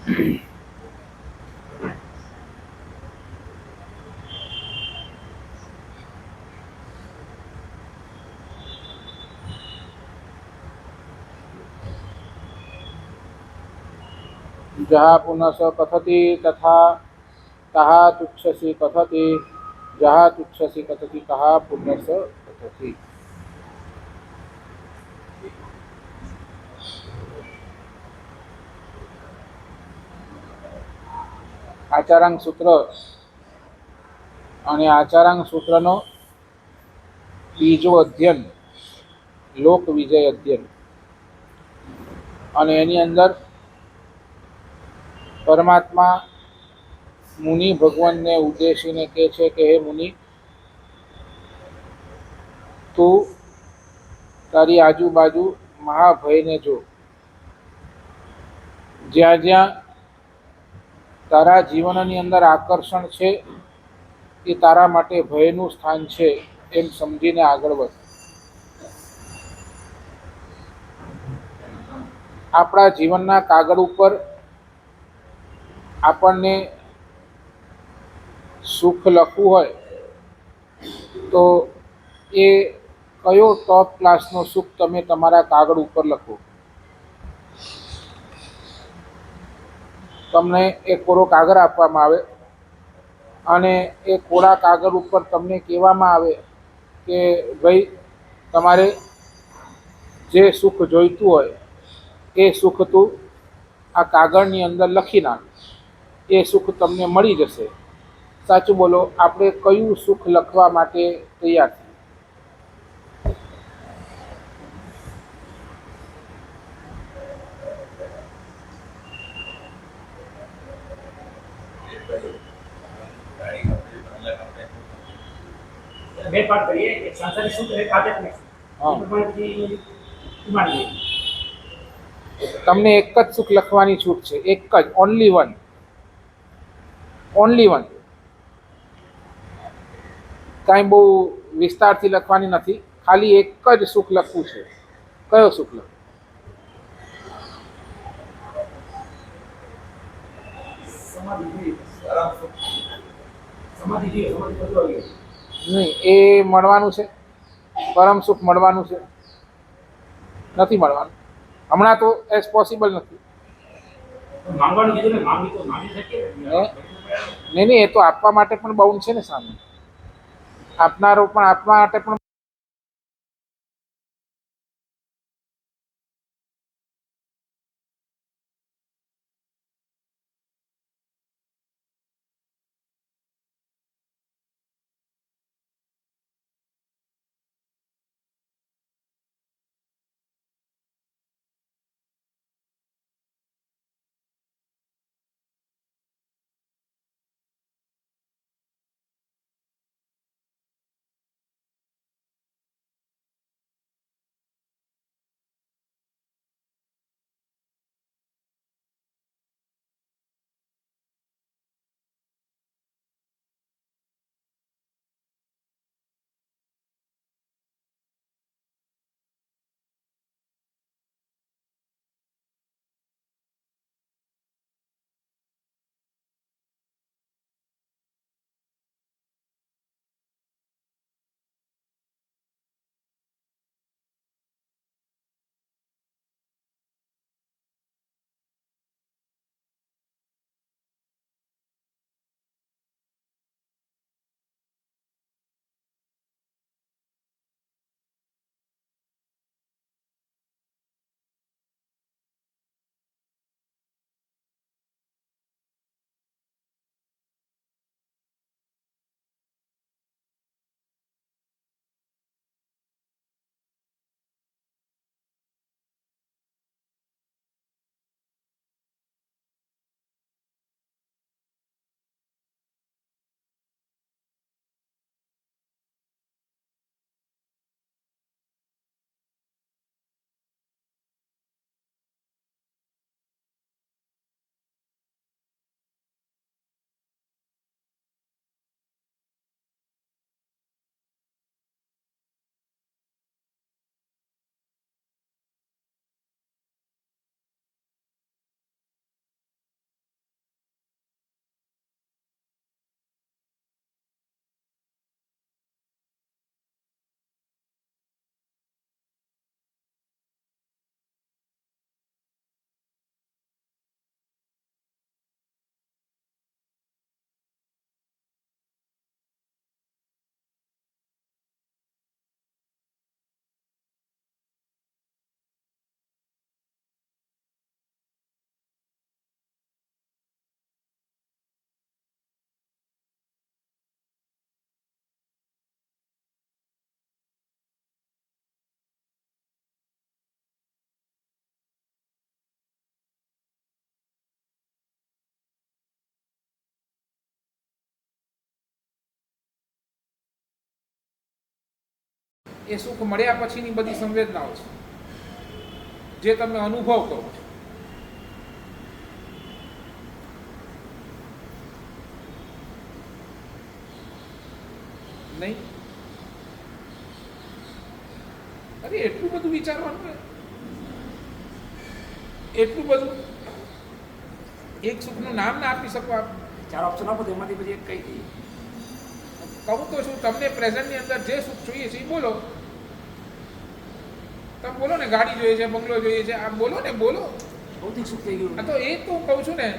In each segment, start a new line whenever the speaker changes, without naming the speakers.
जहाँ पुनः कथति तथा कहा तुच्छसि कथति, जहाँ तुच्छसि कथति कहा पुनः कथति। आचारांग सूत्र અને આચારાંગ સૂત્રનો બીજો અધ્યયન લોક વિજય અધ્યયન, અને એની અંદર પરમાત્મા મુનિ ભગવાનને ઉદ્દેશીને કહે છે કે હે મુનિ, તું તારી આજુબાજુ મહાભયને જો, જ્યાં જ્યાં તારા જીવનની અંદર આકર્ષણ છે એ તારા માટે ભયનું સ્થાન છે એમ સમજીને આગળ વધ. આપણા જીવનના કાગળ ઉપર આપણને સુખ લખવું હોય તો એ કયો ટોપ ક્લાસનો સુખ તમે તમારા કાગળ ઉપર લખો. તમને એક કોરો કાગળ આપવામાં આવે અને એ કોરા કાગળ ઉપર તમને કહેવામાં આવે કે ભાઈ તમારે જે સુખ જોઈતું હોય એ સુખ તું આ કાગળની અંદર લખી નાખ, એ સુખ તમને મળી જશે. સાચું બોલો, આપણે કયું સુખ લખવા માટે તૈયાર છીએ? તમને એક જ સુખ લખવાની છૂટ છે, એક જ, ઓનલી વન, ઓનલી વન. કાંઈ બહુ વિસ્તારથી લખવાની નથી, ખાલી એક જ સુખ લખવું છે. કયો સુખ લખ? નહીં, એ મળવાનું છે, પરમ સુખ મળવાનું છે? નથી મળવાનું હમણાં, તો એઝ પોસિબલ નથી. નહીં, એ તો આપવા માટે પણ બાઉન્ડ છે ને સામે, આપનારો પણ આપવા માટે પણ એ સુખ મળ્યા પછીની બધી સંવેદનાઓ છે જે તમે અનુભવ કરો છો. નહીં? અરે એટલું બધું વિચારવાનું ને, એટલું બધું એક સુખનું નામ ના આપી શકો આપ?
4 ઓપ્શન આપો તો એમાંથી પછી એક કઈ દઈએ.
કહું તો શું, તમને પ્રેઝન્ટની અંદર જે સુખ જોઈએ છે એ બોલો. તમે બોલો ને, ગાડી જોઈએ છે, બંગલો જોઈએ છે, આ બોલો ને, બોલો.
ભૌતિક સુખ થઈ ગયું.
તો એ તો હું કહું છું ને,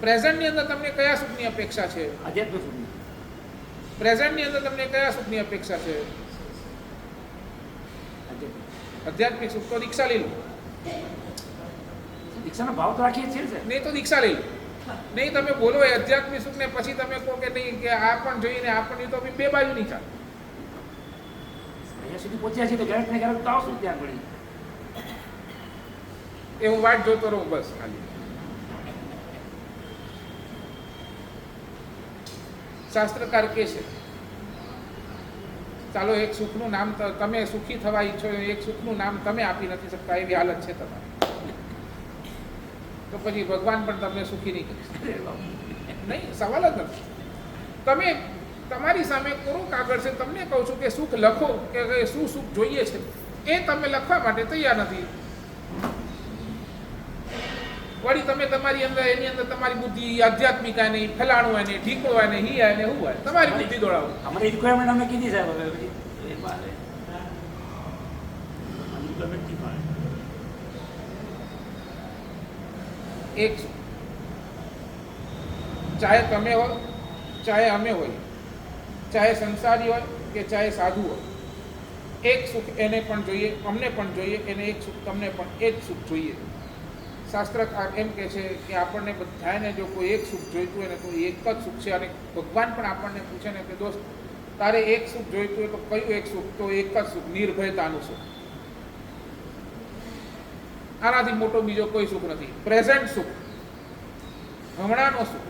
પ્રેઝન્ટની અંદર તમને કયા સુખની અપેક્ષા છે?
આધ્યાત્મિક સુખ.
પ્રેઝન્ટની અંદર તમને કયા સુખની અપેક્ષા છે? આધ્યાત્મિક સુખ. તો દીક્ષા લઈ લો.
દીક્ષાનો ભાવ તો રાખીએ છીએ ને.
નહીં તો દીક્ષા લઈ લો. નહીં તમે બોલો એ આધ્યાત્મિક સુખ ને પછી તમે કહો કે નહીં કે આ પણ જોઈએ ને આ પણ, તો બે બાજુ નહીં ચાલે.
અહીંયા સુધી પહોંચ્યા છીએ તો ક્યારેક ને ક્યારેક તો આવશું ત્યાં ઘડી.
એ હું વાટ જોતો રહું બસ ખાલી. શાસ્ત્રકાર કે છે ચાલો એક સુખનું નામ તમે સુખી થવા ઈચ્છો, એક સુખનું નામ તમે આપી નથી શકતા એવી હાલત છે તમારી, તો પછી ભગવાન પણ તમને સુખી નહીં કરી શકે. નહીં, સવાલ જ નથી. તમે તમારી સામે કોરું કાગળ છે, તમને કહું છું કે સુખ લખો કે શું સુખ જોઈએ છે એ તમે લખવા માટે તૈયાર નથી. વળી તમે તમારી અંદર એની અંદર તમારી બુદ્ધિ આધ્યાત્મિક આવે ને ફલાણું આવે ને ઢીકળું આવે ને હી આવે ને હું આવે તમારી બુદ્ધિ દોડાવો.
અમારી રિક્વાયરમેન્ટ અમે કીધી સાહેબ. હવે પછી
એક સુખ, ચાહે તમે હોય ચાહે અમે હોય, ચાહે સંસારી હોય કે ચાહે સાધુ હોય, એક સુખ એને પણ જોઈએ, અમને પણ જોઈએ, એને એક સુખ તમને પણ એ જ સુખ જોઈએ. શાસ્ત્રકાર એમ કહે છે કે આપણને બધાને જો કોઈ એક સુખ જોઈતું હોય ને તો એક જ સુખ છે. અને ભગવાન પણ આપણને પૂછે ને કે દોસ્ત તારે એક સુખ જોઈતું હોય તો કયું એક સુખ? તો એક જ સુખ, નિર્ભયતાનું સુખ. આનાથી મોટો બીજો કોઈ સુખ નથી. પ્રેઝન્ટ સુખ, હમણાંનો સુખ.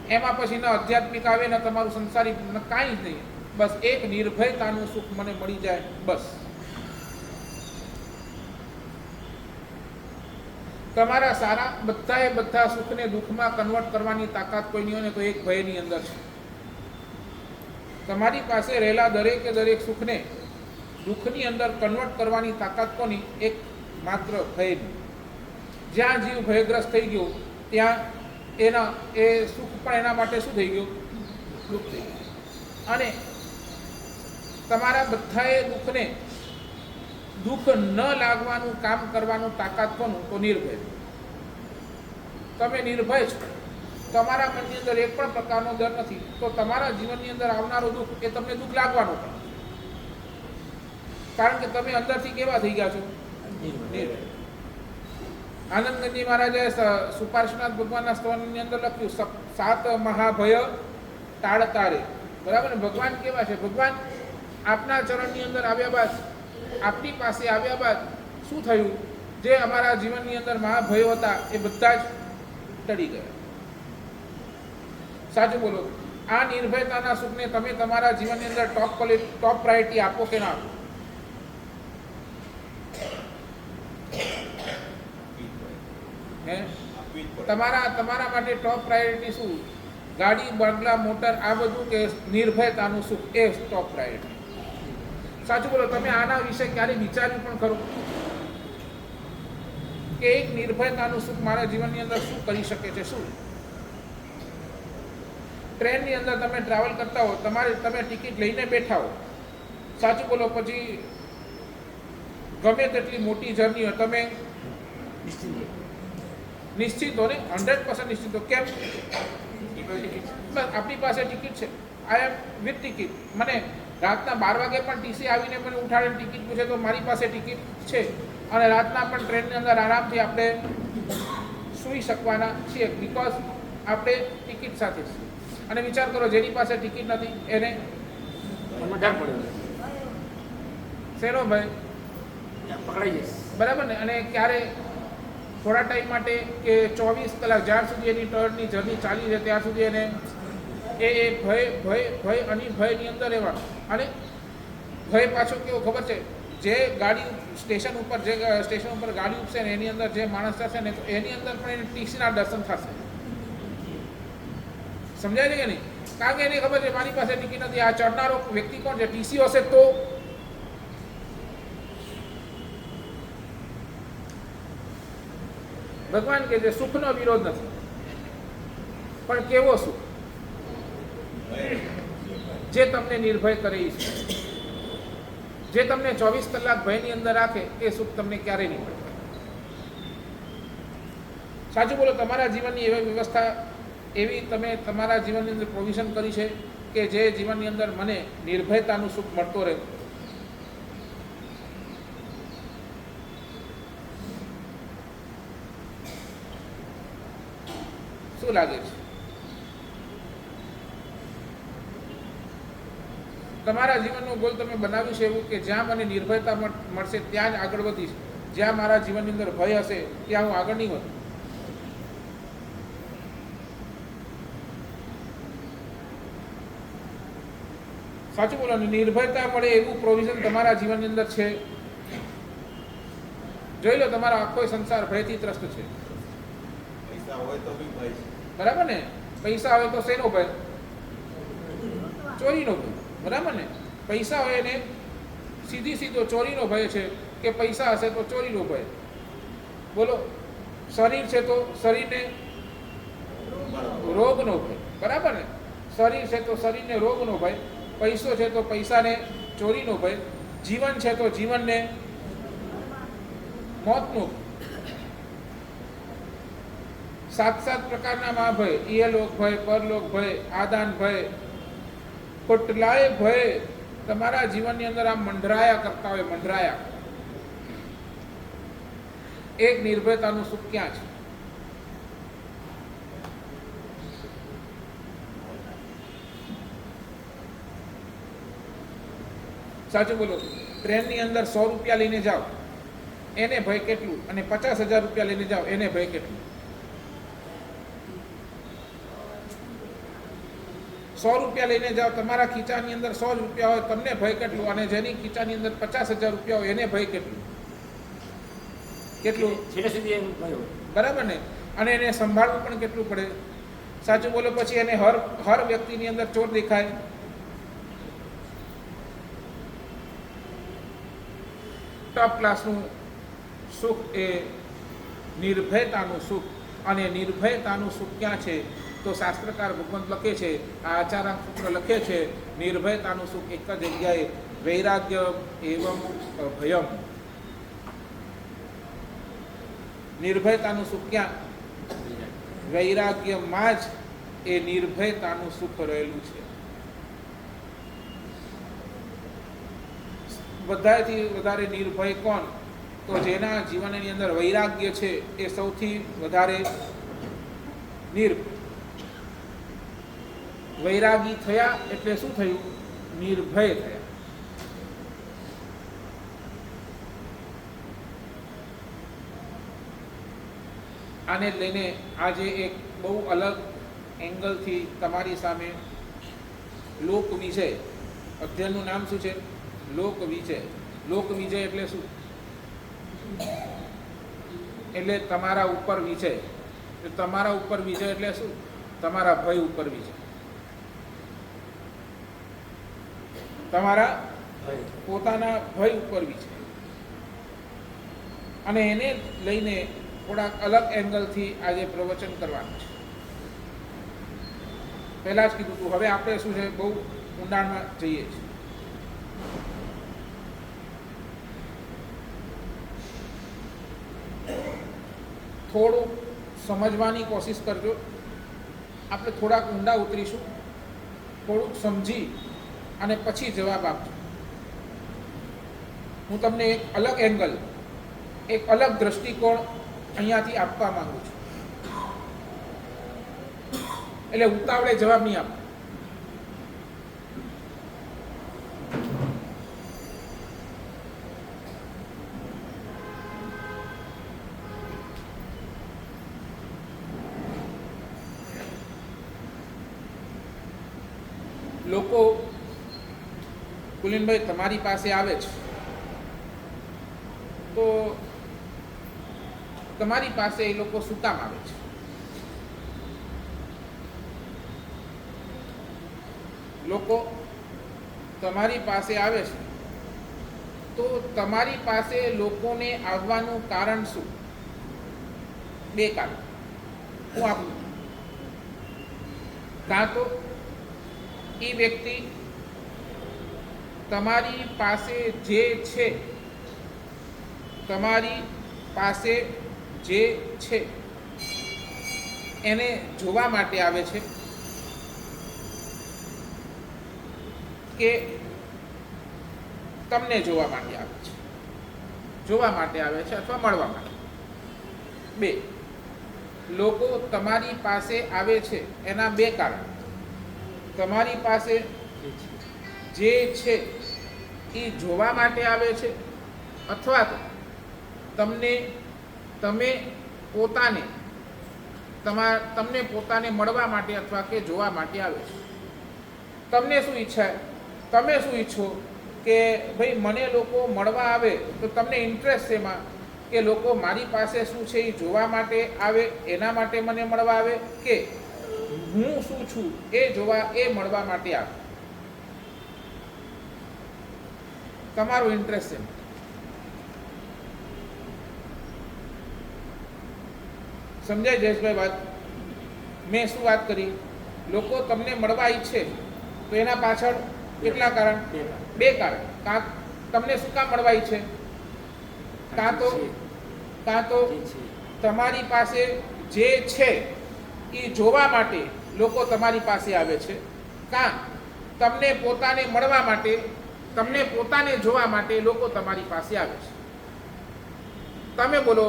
એમાં પછી ન આધ્યાત્મિક આવે ને તમારું સંસારી કાંઈ જ નહીં. બસ એક નિર્ભયતાનું સુખ મને મળી જાય બસ. તમારા સારા બધા સુખને દુઃખમાં કન્વર્ટ કરવાની તાકાત કોઈની હોય ને તો એક ભયની અંદર છે. તમારી પાસે રહેલા દરેક સુખને દુઃખની અંદર કન્વર્ટ કરવાની તાકાત કોની? એક માત્ર ભયની. જ્યાં જીવ ભયગ્રસ્ત થઈ ગયો ત્યાં એ સુખ પણ એના માટે શું થઈ ગયું? દુઃખ થઈ ગયું. અને તમારા બધાએ દુઃખને દુઃખ ન લાગવાનું કામ કરવાનું તાકાત કોનું? તો નિર્ભય. તમે નિર્ભય છો, તમારા મનની અંદર એક પણ પ્રકારનો ડર નથી, તો તમારા જીવનની અંદર આવનારું દુઃખ એ તમને દુઃખ લાગવાનું પણ, કારણ કે તમે અંદરથી કેવા થઈ ગયા છો? નિર્ભય. આનંદગંજી મહારાજે સુપાર્શ્વનાથ ભગવાનના સ્તવની અંદર લખ્યું 7 મહાભય ટાળતા રે. બરાબર ને? ભગવાન કેવા છે? ભગવાન આપના ચરણની અંદર આવ્યા બાદ, આપની પાસે આવ્યા બાદ શું થયું? જે અમારા જીવનની અંદર મહાભયો હતા એ બધા જ ટળી ગયા. સાચું બોલો. આ નિર્ભયતાના સુખને તમે તમારા જીવનની અંદર ટોપ પ્રાયોરિટી આપો કે ના આપો? હે? તમારા માટે ટોપ પ્રાયોરિટી શું? ગાડી, બંગલા, મોટર, આ બધું કે નિર્ભયતાનું સુખ એ ટોપ પ્રાયોરિટી? સાચું બોલો. તમે આના વિશે ક્યારે વિચાર્યું પણ ખરું કે એક નિર્ભયતાનું સુખ મારા જીવનની અંદર શું કરી શકે છે? શું? ટ્રેનની અંદર તમે ટ્રાવેલ કરતા હો, તમે ટિકિટ લઈને બેઠા હો, સાચું બોલો, પછી ગમે તેટલી મોટી જર્ની હોય, તમે નિશ્ચિત હો ને? 100% નિશ્ચિત હો. કેમ? આપણી પાસે ટિકિટ છે. આઈ એમ વિથ ટિકિટ. મને રાતના 12 વાગે પણ ટીસી આવીને મને ઉઠાડીને ટિકિટ પૂછે તો મારી પાસે ટિકિટ છે. અને રાતના પણ ટ્રેનની અંદર આરામથી આપણે સૂઈ શકવાના છીએ, બિકોઝ આપણે ટિકિટ સાથે છીએ. અને વિચાર કરો, જેની પાસે ટિકિટ નથી એને
ડર પડ્યો.
શેનો ભાઈ?
પકડાઈ જઈશ.
બરાબર ને? અને ક્યારે થોડા ટાઈમ માટે કે 24 કલાક, જ્યાં સુધી એની ટર્નની જર્ની ચાલી છે ત્યાં સુધી એને એ ભય અને ભયની અંદર રહેવાનું. અને ભય પાછો કેવો ખબર છે, જે ગાડી સ્ટેશન ઉપર ગાડી ઉપસે ને એની અંદર જે માણસ થશે ને તો એની અંદર પણ એને ટીસીના દર્શન થશે. સમજાય છે કે નહીં? કારણ કે એને ખબર છે મારી પાસે ટિકિટ નથી, આ ચડનારો વ્યક્તિ કોણ છે, ટીસી હશે તો. ભગવાન કે છે સુખનો વિરોધ નથી, પણ કેવો સુખ? જે તમને નિર્ભય કરે એ સુખ. જે તમને 24 કલાક ભયની અંદર રાખે એ સુખ તમને ક્યારેય નહીં મળે. સાચું બોલો, તમારા જીવનની એવી વ્યવસ્થા, એવી તમે તમારા જીવનની અંદર પ્રોવિઝન કરી છે કે જે જીવનની અંદર મને નિર્ભયતાનું સુખ મળતો રહે. શું લાગે છે? તમારા જીવનનો ગોલ તમે બનાવ્યું છે એવું કે જ્યાં મને નિર્ભયતા મળશે ત્યાં જ આગળ વધીશ, જ્યાં મારા જીવનની અંદર ભય હશે ત્યાં હું આગળ નહીં વધું. સાચું બોલો ને, નિર્ભયતા મળે એવું પ્રોવિઝન તમારા જીવનની અંદર છે. જોઈ લો, તમારો આખો સંસાર ભયથી ત્રસ્ત છે.
પૈસા હોય તો બી ભય છે.
બરાબર ને? પૈસા હોય તો શેનો ભય? ચોરીનો ભય. બરાબર ને? પૈસા હોય એને સીધો ચોરીનો ભય છે કે પૈસા હશે તો ચોરીનો ભય. બોલો, શરીર છે તો શરીરને રોગનો ભય. બરાબર ને? શરીર છે તો શરીરને રોગનો ભય, પૈસો છે તો પૈસાને ચોરીનો ભય, જીવન છે તો જીવનને મોતનો ભય. 7 પ્રકારના મા ભય: ઇહલોક ભય, પરલોક ભય, આદાન ભય, કેટલાય ભય તમારા જીવનની અંદર આમ મંડરાયા કરતા હોય, મંડરાયા. એક નિર્ભયતાનું સુખ ક્યાં છે? સાચું બોલો, ટ્રેનની અંદર 100 રૂપિયા લઈને જાઓ એને ભય કેટલું, અને 50,000 રૂપિયા લઈને જાઓ એને ભય કેટલું? 100 રૂપિયા લઈને જાઓ, તમારા ખીચાની અંદર 100 રૂપિયા હોય, તમને ભય કેટલું? અને જેની ખીચાની અંદર 50,000 રૂપિયા હોય એને ભય કેટલું? કેટલું?
છેલ્લે સુધી એમ ભય હોય.
બરાબર ને? અને એને સંભાળવું પણ કેટલું પડે? સાચું બોલો, પછી એને હર વ્યક્તિની અંદર ચોર દેખાય. ટોપ ક્લાસનું સુખ એ નિર્ભયતાનું સુખ. અને નિર્ભયતાનું સુખ ક્યાં છે? તો શાસ્ત્રકાર ભગવંત લખે છે, આ આચારામ સૂત્ર લખે છે, નિર્ભયતાનું સુખ એક જ જગ્યાએ, વૈરાગ્ય એવં ભયમ. નિર્ભયતાનું સુખ ક્યાં? વૈરાગ્યમાં જ એ નિર્ભયતાનું સુખ રહેલું છે. બધાથી વધારે નિર્ભય કોણ? તો જેના જીવનની અંદર વૈરાગ્ય છે એ સૌથી વધારે નિર્ભય. વૈરાગી થયા એટલે શું થયું? નિર્ભય થયા. આને લઈને આજે એક બહુ અલગ એંગલથી તમારી સામે લોક વિજય અધ્યયનનું નામ શું છે? લોક વિજય. લોક વિજય એટલે શું? એટલે તમારા ઉપર વિજય. તમારા ઉપર વિજય એટલે શું? તમારા ભય ઉપર વિજય. તમારા પોતાના ભય ઉપર વિજય. અને એને લઈને થોડાક અલગ એંગલથી આજે પ્રવચન કરવાનું છે. પહેલા જ કીધું હતું, હવે આપણે શું છે, બહુ ઊંડાણમાં જઈએ છીએ. થોડું સમજવાની કોશિશ કરજો. આપણે થોડાક ઊંડા ઉતરીશું, થોડુંક સમજી અને પછી જવાબ આપજો. હું તમને એક અલગ એંગલ, એક અલગ દ્રષ્ટિકોણ અહીંયાથી આપવા માંગુ છું. એટલે ઉતાવળે જવાબ નહીં આપો. લોકો કુલીનભાઈ તમારી પાસે આવે છે તો તમારી પાસે એ લોકો શું કામ આવે છે? લોકો તમારી પાસે આવે છે તો તમારી પાસે લોકોને આવવાનું કારણ શું? બે કારણ હું આપું. કાં તો એ વ્યક્તિ તમારી પાસે જે છે, તમારી પાસે જે છે એને જોવા માટે આવે છે કે તમને જોવા માટે આવે છે, જોવા માટે આવે છે અથવા મળવા માટે. બે, લોકો તમારી પાસે આવે છે એના બે કારણ. તમારી પાસે જે છે એ જોવા માટે આવે છે અથવા તો તમે તમને પોતાને મળવા માટે અથવા કે જોવા માટે આવે છે. તમને શું ઈચ્છા, તમે શું ઈચ્છો કે ભાઈ મને લોકો મળવા આવે તો તમને ઇન્ટરેસ્ટ છે એમાં કે લોકો મારી પાસે શું છે એ જોવા માટે આવે, એના માટે મને મળવા આવે, કે હું શું છું એ જોવા, એ મળવા માટે આવે? તમારો ઇન્ટરેસ્ટ છે. સમજાય જયેશભાઈ વાત? મેં શું વાત કરી? લોકો તમને મળવા ઈચ્છે તો એના પાછળ કેટલા કારણ? બે કારણ. કાં તમને શું કામ મળવા ઈચ્છે? કાં તો તમારી પાસે જે છે એ જોવા માટે લોકો તમારી પાસે આવે છે, કાં તમને પોતાને મળવા માટે, તમને પોતાને જોવા માટે લોકો તમારી પાસે આવે છે. તમે બોલો,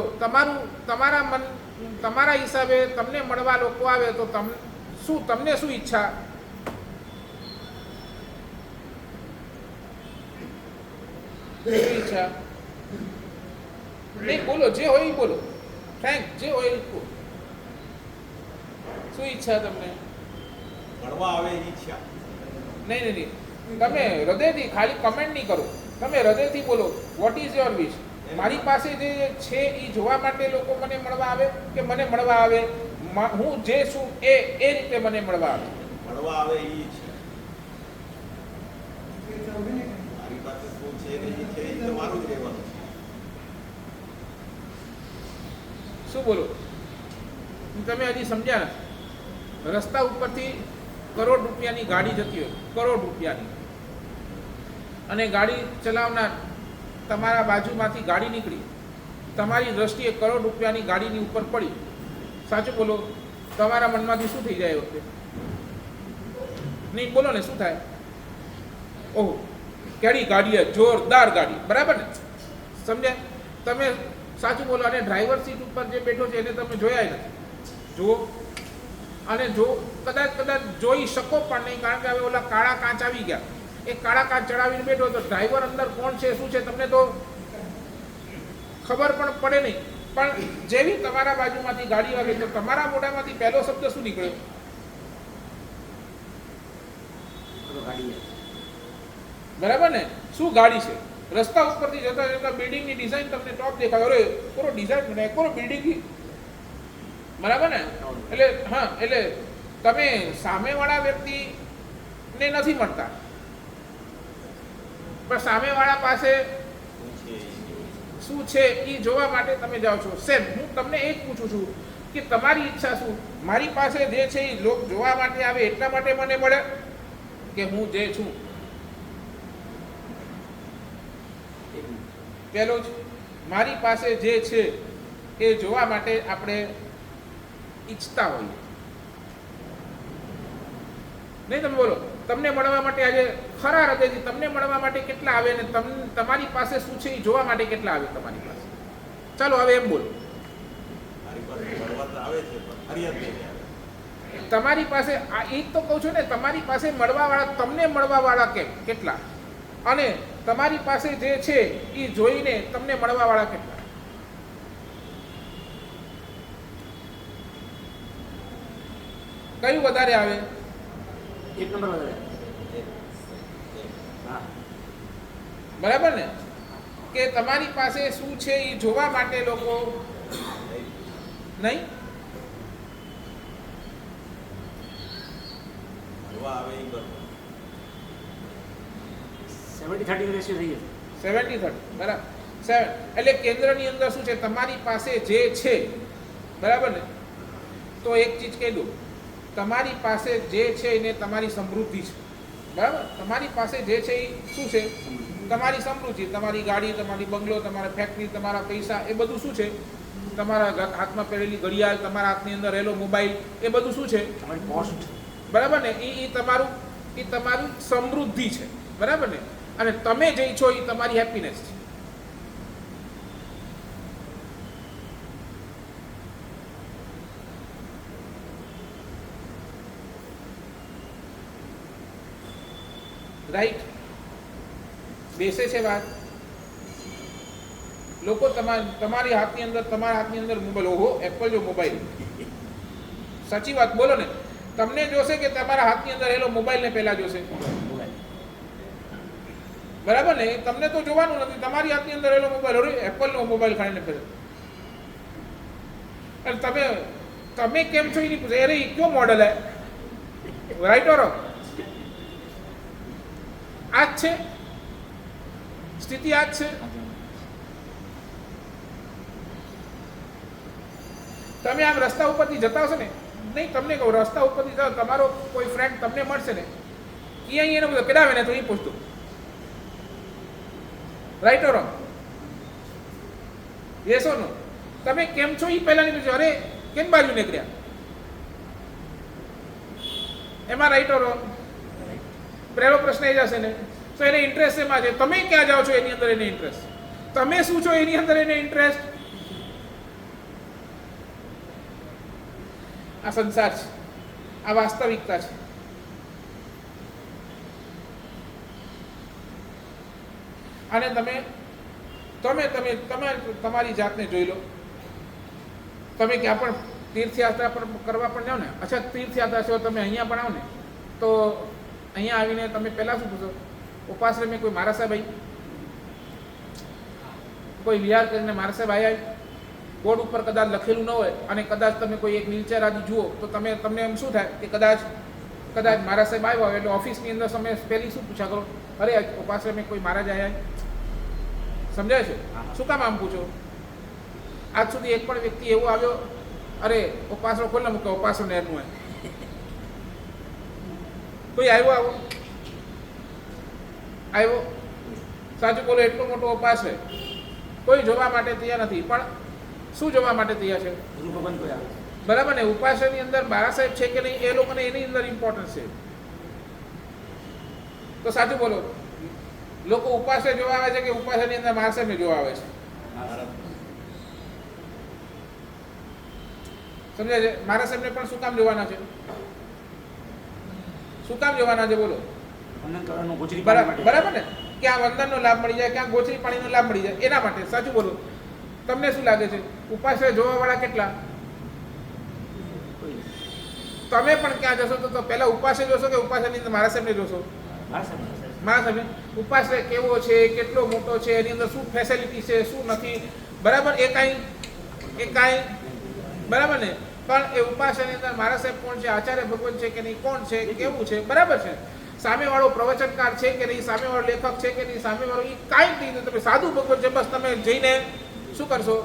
તમારા હિસાબે તમને મળવા લોકો આવે તો તમને શું ઈચ્છા? શું ઈચ્છા? નહીં, બોલો, જે હોય એ બોલો. ફ્રેન્ક, જે હોય એ બોલો. શું ઈચ્છા તમને?
મળવા આવે એની ઈચ્છા.
નહીં, તમે હૃદયથી, ખાલી કમેન્ટ નહીં કરો, તમે હૃદયથી બોલો. વોટ ઇઝ યોર વિશ? મારી પાસે જે છે એ જોવા માટે લોકો મને મળવા આવે કે મને મળવા આવે હું જે છું એ રીતે મને મળવા આવે?
મળવા આવે એ ઈચ્છા. મારી પાસે શું છે ને એ છે એ તમારું જ રહેવાનું છે.
શું બોલો? તમે હજી સમજ્યા નથી. રસ્તા ઉપરથી કરોડ રૂપિયાની ગાડી જતી હોય, કરોડ રૂપિયાની, અને ગાડી ચલાવનાર તમારા બાજુમાંથી ગાડી નીકળી, તમારી દ્રષ્ટિએ કરોડ રૂપિયાની ગાડીની ઉપર પડી, સાચું બોલો, તમારા મનમાંથી શું થઈ જાય એ વખતે? નહીં, બોલો ને, શું થાય? ઓહો, કેડી ગાડી, જોરદાર ગાડી, બરાબર ને? સમજ્યા? તમે સાચું બોલો. અને ડ્રાઈવર સીટ ઉપર જે બેઠો છે એને તમે જોયા નથી, જુઓ. અને કદાચ જોઈ શકો પણ નહીં, કારણ કે હવે ઓલા કાળા કાચ આવી ગયા. એ કાળા કાચ ચડાવીને બેઠો તો ડ્રાઈવર અંદર કોણ છે, શું છે, તમને તો ખબર પણ પડે નહીં. પણ જેવી તમારા બાજુમાંથી ગાડી આવે તો તમારા મોઢામાંથી પહેલો શબ્દ શું નીકળ્યો? બરાબર ને? શું ગાડી છે? રસ્તા ઉપરથી જતા જતા બિલ્ડિંગની ડિઝાઇન તમને ટોપ દેખાય, અરે કોરો ડિઝાઇન બનાવે, કોરો બિલ્ડિંગ, બરાબર ને? એટલે તમે સામેવાળા વ્યક્તિને નથી મળતા, પણ સામેવાળા પાસે શું છે એ જોવા માટે તમે જાઓ છો. સેમ હું તમને એ જ પૂછું છું કે તમારી ઈચ્છા શું? મારી પાસે જે છે એ લોક જોવા માટે આવે એટલા માટે મને મળે કે હું જે છું? પહેલો જ, મારી પાસે જે છે એ જોવા માટે આપણે ઈચ્છતા હોઈએ. નહીં, તમે બોલો, તમને મળવા માટે આજે ખરા હૃદયથી તમને મળવા માટે કેટલા આવે અને તમારી પાસે શું છે એ જોવા માટે કેટલા આવે તમારી પાસે? ચાલો હવે એમ બોલો.
મારી પાસે મળવા તો આવે છે પણ ફરિયાદ નહીં આવે.
તમારી પાસે એ જ તો કહું છું ને, તમારી પાસે મળવાવાળા, તમને મળવાવાળા કેટલા, અને તમારી પાસે જે છે એ જોઈને તમને મળવાવાળા કેટલા? કયું વધારે આવે?
એક નંબર વધારે. હા,
બરાબર ને? કે તમારી પાસે શું છે એ જોવા માટે લોકો નહીં
જોવા આવે એ બરોબર
70-30 રેશિયો થઈ જશે.
70-30 બરાબર. 7 એટલે કેન્દ્રની અંદર શું છે, તમારી પાસે જે છે, બરાબર ને? તો એક ચીજ કહી દઉં, તમારી પાસે જે છે એને તમારી સમૃદ્ધિ છે, બરાબર? તમારી પાસે જે છે એ શું છે? તમારી સમૃદ્ધિ, તમારી ગાડી, તમારી બંગલો, તમારા ફેક્ટરી, તમારા પૈસા, એ બધું શું છે? તમારા હાથમાં પહેરેલી ઘડિયાળ, તમારા હાથની અંદર રહેલો મોબાઈલ, એ બધું શું છે?
તમારી પોસ્ટ.
બરાબર ને? એ તમારું સમૃદ્ધિ છે, બરાબર ને? અને તમે જે છો એ તમારી હેપીનેસ છે. રાઈટ? બેસે છે વાત? લોકો તમારા હાથની અંદર મોબાઈલ, ઓહો એપલ જો મોબાઈલ, સાચી વાત બોલો ને? તમને જોશે કે તમારા હાથની અંદર એલો મોબાઈલ ને પહેલા જોશે? બરાબર ને? તમને તો જોવાનું નથી, તમારી હાથની અંદર એલો મોબાઈલ, અરે એપલ નો મોબાઈલ ખાઈને પહેલા. અને તમે કેમ છો એની પૂછે, અરે કયો મોડલ હે? Right or wrong? આ જ છે સ્થિતિ, આ જ છે. તમે આમ રસ્તા ઉપરથી જતા હશો ને, નહીં તમને કહું, રસ્તા ઉપરથી જાઓ, તમારો કોઈ ફ્રેન્ડ તમને મળશે ને, અહીંયા એને બધું કેડાવે ને તો એ પૂછતો, right or wrong? Yes or no? તમે કેમ છો એ પહેલા નહીં પૂછો, અરે કેમ બાજુ નીકળ્યા? એમાં રાઈટ ઓર રોંગ? પહેલો પ્રશ્ન એ જશે ને. તો એને ઇન્ટરેસ્ટ એમાં છે, તમે ક્યાં જાઓ છો એની અંદર એને ઇન્ટરેસ્ટ, તમે શું છો એની અંદર એને ઇન્ટરેસ્ટ. આ સંસાર છે, આ વાસ્તવિકતા છે. અને તમે તમારી જાતને જોઈ લો. તમે ક્યાં પણ તીર્થયાત્રા પણ કરવા પણ જાઓ ને, અચ્છા તીર્થયાત્રા છો, તમે અહીંયા પણ આવો ને, તો અહીંયા આવીને તમે પહેલાં શું પૂછો? ઉપાશ્રય મેં કોઈ મારા સાહેબ આવી, કોઈ વિહાર કરીને મારા સાહેબ આવ્યા, બોર્ડ ઉપર કદાચ લખેલું ન હોય અને કદાચ તમે કોઈ એક વ્હીલચેર આદિ જુઓ તો તમને એમ શું થાય કે કદાચ મારા સાહેબ આવ્યા હોય એટલે ઓફિસની અંદર તમે પહેલી શું પૂછા કરો? અરે ઉપાશ્રય મેં કોઈ મહારાજ આવ્યા. સમજાય છે? શું કામ આમ પૂછો? આજ સુધી એક પણ વ્યક્તિ એવો આવ્યો, અરે ઉપાસરો ખોલ ને મૂકે, ઉપાસરો ને એનું હોય કોઈ આવ્યો સાચું બોલો, એટલો મોટો ઉપાસ છે, કોઈ જોવા માટે તૈયાર નથી. પણ શું જોવા માટે તૈયાર છે? બરાબર ને? ઉપાસની અંદર બારા સાહેબ છે કે નહીં એ લોકોને એની અંદર ઇમ્પોર્ટન્સ છે. તો સાચું બોલો, લોકો ઉપાસને જોવા આવે છે કે ઉપાસની અંદર મારા સાહેબને જોવા આવે છે? સમજાય છે? મારા સાહેબને પણ શું કામ જોવાના છે? શું કામ જોવાના છે બોલો? બરાબર ને? ક્યાં વંદનનો લાભ મળી જાય, ક્યાં ગોચરી પાણીનો લાભ મળી જાય, એના માટે. સાચું બોલો? તમને શું લાગે છે ઉપાશ્રય જોવા વાળા કેટલા? તમે પણ ક્યાં જશો તો પહેલા ઉપાશ્રય જોશો કે ઉપાશ્રયની અંદર મારા સાહેબને જોશો? મારા સાહેબ. ઉપાશ્રય કેવો છે, કેટલો મોટો છે, એની અંદર શું ફેસિલિટી છે, શું નથી, બરાબર? એ કાંઈ બરાબર ને? પણ એ ઉપાશ્રયની અંદર મારા સાહેબ કોણ છે, આચાર્ય ભગવાન છે કે નહીં, કોણ છે, કેવું છે, બરાબર છે? સામેવાળો પ્રવચનકાર છે કે નહીં, સામેવાળો લેખક છે કે નહીં, સામેવાળો એ કાંઈ નહીં. તમે સાધુ ભગવાન છે, બસ તમે જઈને શું કરશો?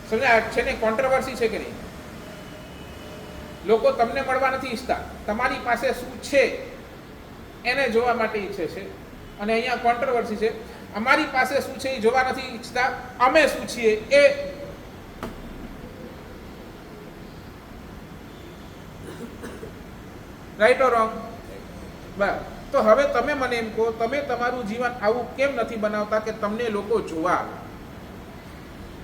સમજ્યા છે ને? કોન્ટ્રોવર્સી છે કે નહીં? લોકો તમને મળવા નથી ઈચ્છતા, તમારી પાસે શું છે એને જોવા માટે ઈચ્છે છે. અને અહીંયા કોન્ટ્રોવર્સી છે, અમારી પાસે શું છે એ જોવા નથી ઈચ્છતા, અમે શું છીએ એ. Right or wrong? બરાબર. તો હવે તમે મને એમ કહો, તમે તમારું જીવન આવું કેમ નથી બનાવતા કે તમને લોકો જોવા આવે?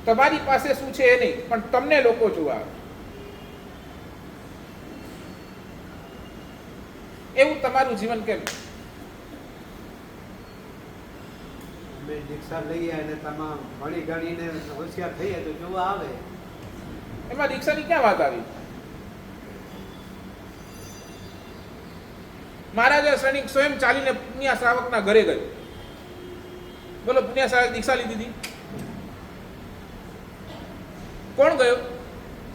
તમારી પાસે શું છે એ નહીં, પણ તમને લોકો જોવા આવે એવું તમારું જીવન કેમ?
અમે દીક્ષા લઈએ અને તમામ ભણી ગણીને હોશિયાર થઈએ તો જોવા આવે.
એમાં દીક્ષાની ક્યાં વાત આવી? મહારાજા સૈનિક સ્વયં ચાલીને પુણ્યા શ્રાવકના ઘરે ગયો. બોલો, પુણ્યા શ્રાવક દીક્ષા લીધી હતી? કોણ ગયો?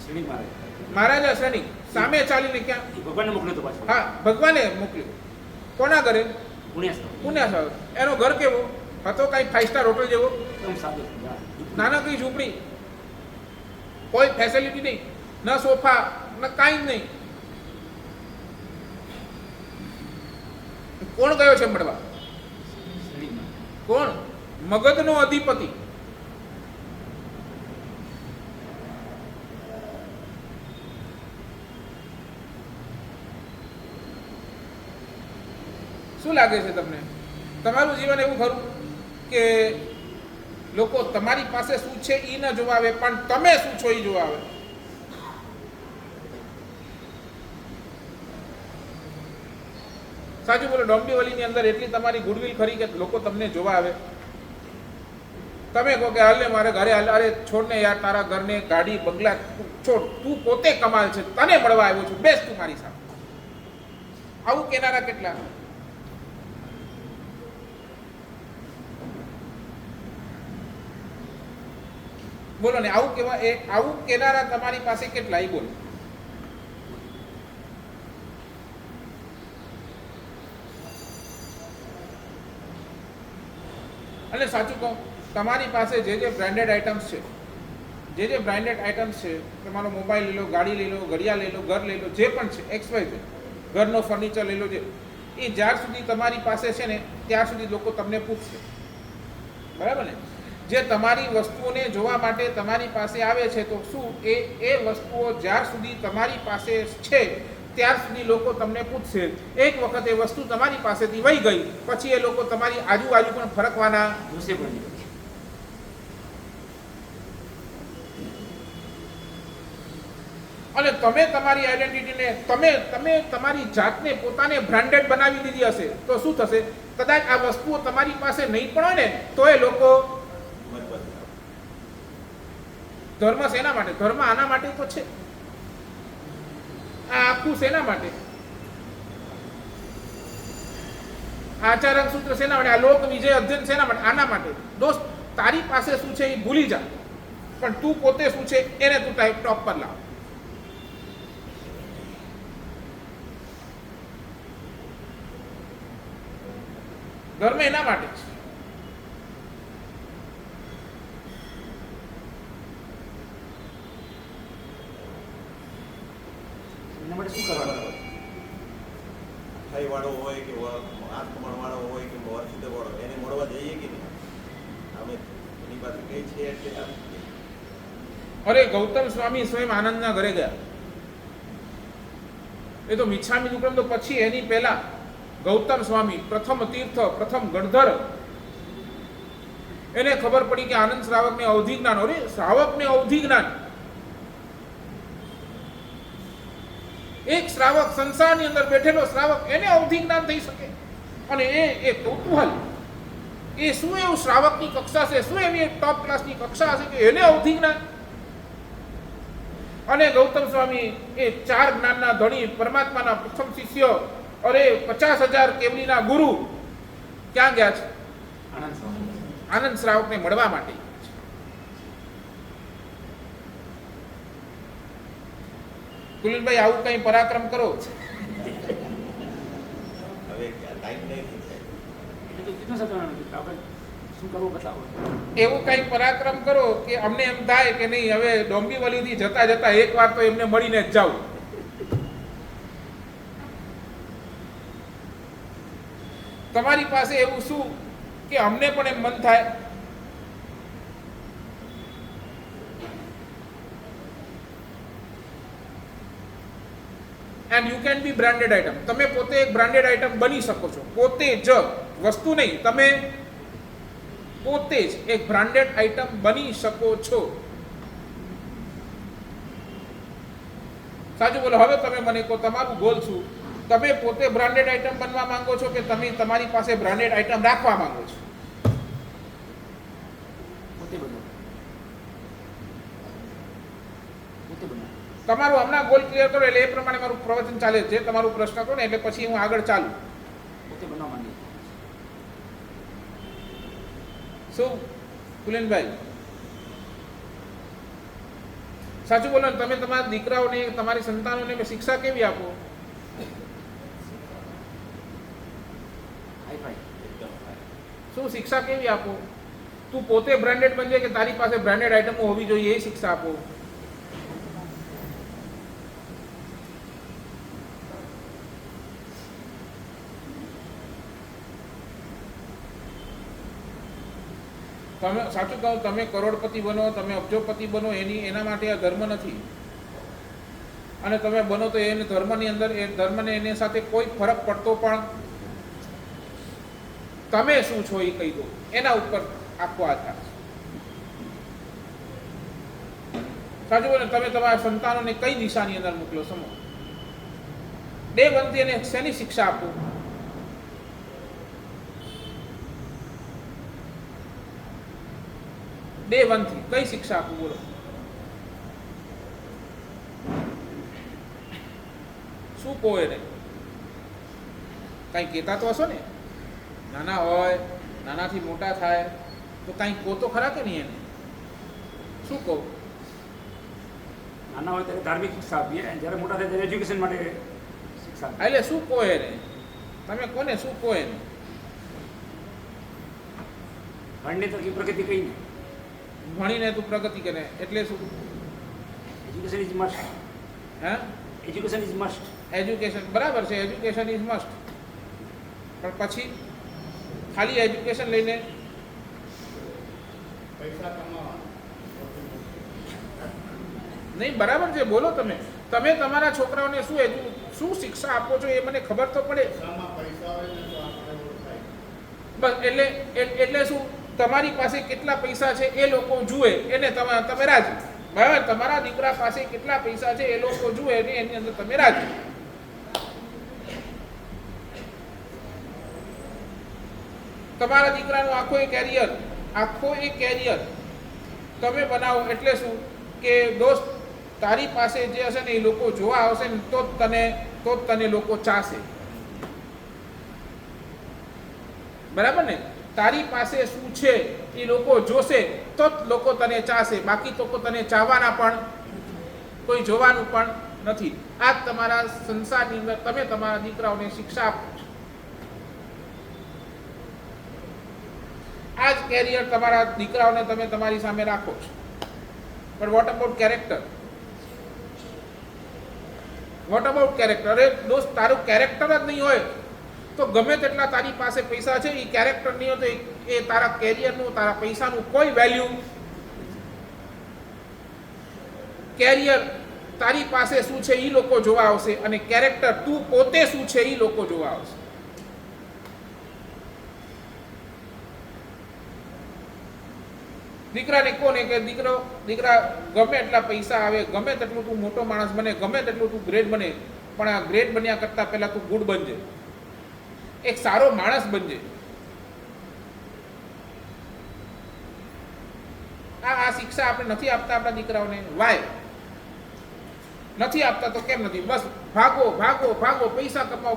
શ્રીણી મારે
મહારાજા સૈનિક સામે ચાલીને ક્યાં?
એ ભગવાનને મોકલ્યો તો પાછો.
હા, ભગવાને મોકલ્યો. કોના ઘરે?
પુણ્યા શ્રાવક.
પુણ્યા શ્રાવક. એનો ઘર કેવો હતો? કઈ 5 સ્ટાર હોટલ જેવો?
એકદમ સાદો.
નાનકડી ઝૂંપડી, કોઈ ફેસિલિટી નહીં, ન સોફા ન કાંઈ જ નહીં. કોણ ગયો છે મળવા?
શ્રીણી મારે.
કોણ? મગધનો અધિપતિ. શું લાગે છે તમને? તમારું જીવન એવું ખરું કે લોકો તમારી પાસે શું છે એ ન જોવા આવે, પણ તમે શું છો એ જોવા આવે? સાચું બોલો, ડોંબીવલીની અંદર એટલી તમારી ગુડવિલ ખરી કે લોકો તમને જોવા આવે? તમે કહો કે હાલ ને મારે ઘરે હાલ, અરે છોડ ને યાર, તારા ઘરને ગાડી બંગલા છોડ, તું પોતે કમાલ છે, તને મળવા આવ્યો છું, બેસ તું મારી સામે. આવું કેનારા કેટલા? બોલો ને, આવું કેનારા તમારી પાસે કેટલા? એ બોલો. અને સાચું કહું, તમારી પાસે જે બ્રાન્ડેડ આઇટમ્સ છે, જે બ્રાન્ડેડ આઇટમ્સ છે, તમારો મોબાઈલ લઈ લો, ગાડી લઈ લો, ઘડિયાળ લઈ લો, ઘર લઈ લો, જે પણ છે XY છે, ઘરનો ફર્નિચર લઈ લો, જે એ જ્યાર સુધી તમારી પાસે છે ને ત્યાર સુધી લોકો તમને પૂછશે, બરાબર ને? જે તમારી વસ્તુઓને જોવા માટે તમારી પાસે આવે છે, તો શું એ વસ્તુઓ જ્યાર સુધી તમારી પાસે છે ત્યાર સુધી લોકો તમને પૂછશે. એક વખત એ વસ્તુ તમારી પાસેથી વહી ગઈ પછી એ લોકો તમારી આજુબાજુ પણ ફરકવાના.
જોશે પણ નહીં.
અને તમે તમારી આઈડેન્ટિટીને તમે તમારી જાતને પોતાને બ્રાન્ડેડ બનાવી દીધી હશે તો શું થશે? કદાચ આ વસ્તુઓ તમારી પાસે નહીં પણ હોય ને તો એ લોકો ધર્મ શેના માટે? ધર્મ આના માટે તો છે. આ આખું શેના માટે? આચરણ સૂત્ર શેના માટે? આ લોક વિજય અધ્યયન શેના માટે? આના માટે. દોસ્ત, તારી પાસે શું છે એ ભૂલી જા, પણ તું પોતે શું છે એને તું ટોપ પર લાવ. ધર્મ એના માટે છે.
એના માટે શું કરવાનું?
અઠાઈ વાળો હોય કે 8 કમળ વાળો હોય કે 80 વાળો, એને મળવા જઈએ કે નહીં? અમે એની પાસે કઈ છે એટલે
અરે ગૌતમ સ્વામી સ્વયં આનંદના ઘરે ગયા. એ તો મિચ્છામી દુક્કડમ તો પછી, એની પહેલા ગૌતમ સ્વામી પ્રથમ તીર્થ, પ્રથમ ગણધર, એને ખબર પડી કે આનંદ શ્રાવકને અવધિ જ્ઞાન. અરે શ્રાવકને અવધિ જ્ઞાન! એક શ્રાવક, સંસારની અંદર બેઠેલો શ્રાવક, એને અવધિ જ્ઞાન થઈ શકે? અને એ કૌતૂહલ, એ શું એવું શ્રાવકની કક્ષા છે, શું એવી ટોપ ક્લાસની કક્ષા હશે કે એને અવધિ જ્ઞાન? અને ગૌતમ સ્વામી એ 4 જ્ઞાનના ધણી, પરમાત્માના પ્રથમ શિષ્ય, અરે 50,000 કેવલીના ગુરુ, ક્યાં ગયા છે?
આનંદ સ્વામી.
આનંદ શ્રાવકને મળવા માટે. કુલિનભાઈ, આવું કઈ પરાક્રમ કરો.
હવે ટાઈમ નહીં થાય.
એટલે તો કીધું છે તમને કે આપણે શું કરવું બતાવો.
એવું કઈ પરાક્રમ કરો કે અમને એમ થાય કે નહીં, હવે ડોંબીવલીથી જતા જતા એકવાર તો એમને મળીને જ જાવ. તમારી પાસે એવું શું કે અમને પણ એમ મન થાય? And you can be branded item. તમે પોતે એક બ્રાન્ડેડ આઇટમ બની શકો છો. પોતે જ, વસ્તુ નહીં, તમે પોતે જ એક બ્રાન્ડેડ આઇટમ બની શકો છો. સાચું બોલો. હવે તમે મને કહો, તમારું ગોલ શું? તમે પોતે બ્રાન્ડેડ આઇટમ બનવા માંગો છો કે તમે તમારી પાસે બ્રાન્ડેડ આઇટમ રાખવા માંગો છો?
પોતે બનાવો. પોતે બનાવો.
તમારું હમણાં ગોલ ક્લિયર કરો એટલે એ પ્રમાણે મારું પ્રવચન ચાલે છે. તમારું પ્રશ્ન કરો ને એટલે પછી હું આગળ ચાલું.
પોતે બનવા માંડીએ.
શું કુલેનભાઈ સાચું બોલો ને, તમે તમારા દીકરાઓને તમારી સંતાનોને શિક્ષા કેવી આપો?
Hi fi.
એકદમ
શું શિક્ષા કેવી આપો? તું પોતે બ્રાન્ડેડ બનજે કે તારી પાસે બ્રાન્ડેડ આઇટમો હોવી જોઈએ એ શિક્ષા આપો. તમે સાચું કહું, તમે કરોડપતિ બનો, તમે અબજોપતિ બનો, એના માટે આ ધર્મ નથી. અને તમે બનો તો એને ધર્મની અંદર એ ધર્મને એની સાથે કોઈ ફરક પડતો પણ તમે શું છો એ કહી દો, એના ઉપર આખો આધાર છે. સાચું બોલો, તમે તમારા સંતાનોને કઈ દિશાની અંદર મોકલો? સમો ડે વનથી એને શેની શિક્ષા આપો? ડે વનથી કઈ શિક્ષા આપું? બોલો. શું કહો એને? કઈ કહેતા તો હશો ને? નાના હોય, નાનાથી મોટા થાય તો કઈ કહો તો ખરા કે નહીં એને? શું કહો?
નાના હોય ત્યારે ધાર્મિક શિક્ષા આપીએ, અને જ્યારે મોટા થાય ત્યારે એજ્યુકેશન માટે શિક્ષા આપીએ.
એટલે શું કહો એને? તમે કોને શું કહો એને?
ભણની તરફી પ્રગતિ કહીને
ભણીને તું પ્રગતિ કરે એટલે શું?
Education is must.
હે?
Education is must.
એજ્યુકેશન બરાબર છે, એજ્યુકેશન ઇઝ મસ્ટ. પણ પછી ખાલી એજ્યુકેશન લઈને નહીં, બરાબર છે, બોલો તમે. તમે તમારા છોકરાઓને શું શિક્ષા આપો છો એ મને ખબર તો પડે. બસ એટલે શું? તમારી પાસે કેટલા પૈસા છે એ લોકો જુએ એને તમે રાજી. બરાબર? તમારા દીકરા પાસે કેટલા પૈસા છે એ લોકો જુએ ને એની અંદર તમે રાજી. તમારા દીકરાનું આખો એ કેરિયર તમે બનાવો એટલે શું કે દોસ્ત તારી પાસે જે હશે ને એ લોકો જોવા આવશે ને તો જ તને લોકો ચાહશે. બરાબર ને? તારી પાસે શું છે એ લોકો જોશે તો જ લોકો તને ચાહશે, બાકી તો તને ચાહવાના પણ કોઈ જોવાનું પણ નથી. આ જ તમારા સંસારની અંદર તમે તમારા દીકરાઓને શિક્ષા આપો છો. આ જ કેરિયર તમારા દીકરાઓને તમે તમારી સામે રાખો છો. પણ what about character? What about character? અરે દોસ્ત, તારું કેરેક્ટર જ નહીં હોય તો ગમે તેટલા તારી પાસે પૈસા છે, એ કેરેક્ટર નહીં હોય તો એ તારા કેરિયરનું, તારા પૈસાનું કોઈ વેલ્યુ. કેરિયર તારી પાસે શું છે એ લોકો જોવા આવશે, અને કેરેક્ટર તું પોતે શું છે એ લોકો જોવા આવશે. દીકરાને કોને કે દીકરા ગમે એટલા પૈસા આવે, ગમે તેટલું તું મોટો માણસ બને, ગમે તેટલું તું ગ્રેટ બને, પણ આ ગ્રેટ બન્યા કરતા પહેલા તું ગુડ બનજે, એક સારો માણસ બનજે. આ શિક્ષા આપણે નથી આપતા આપણા દીકરાઓને. વાય નથી આપતા? તો કેમ નથી? બસ ભાગો, પૈસા કમાવો,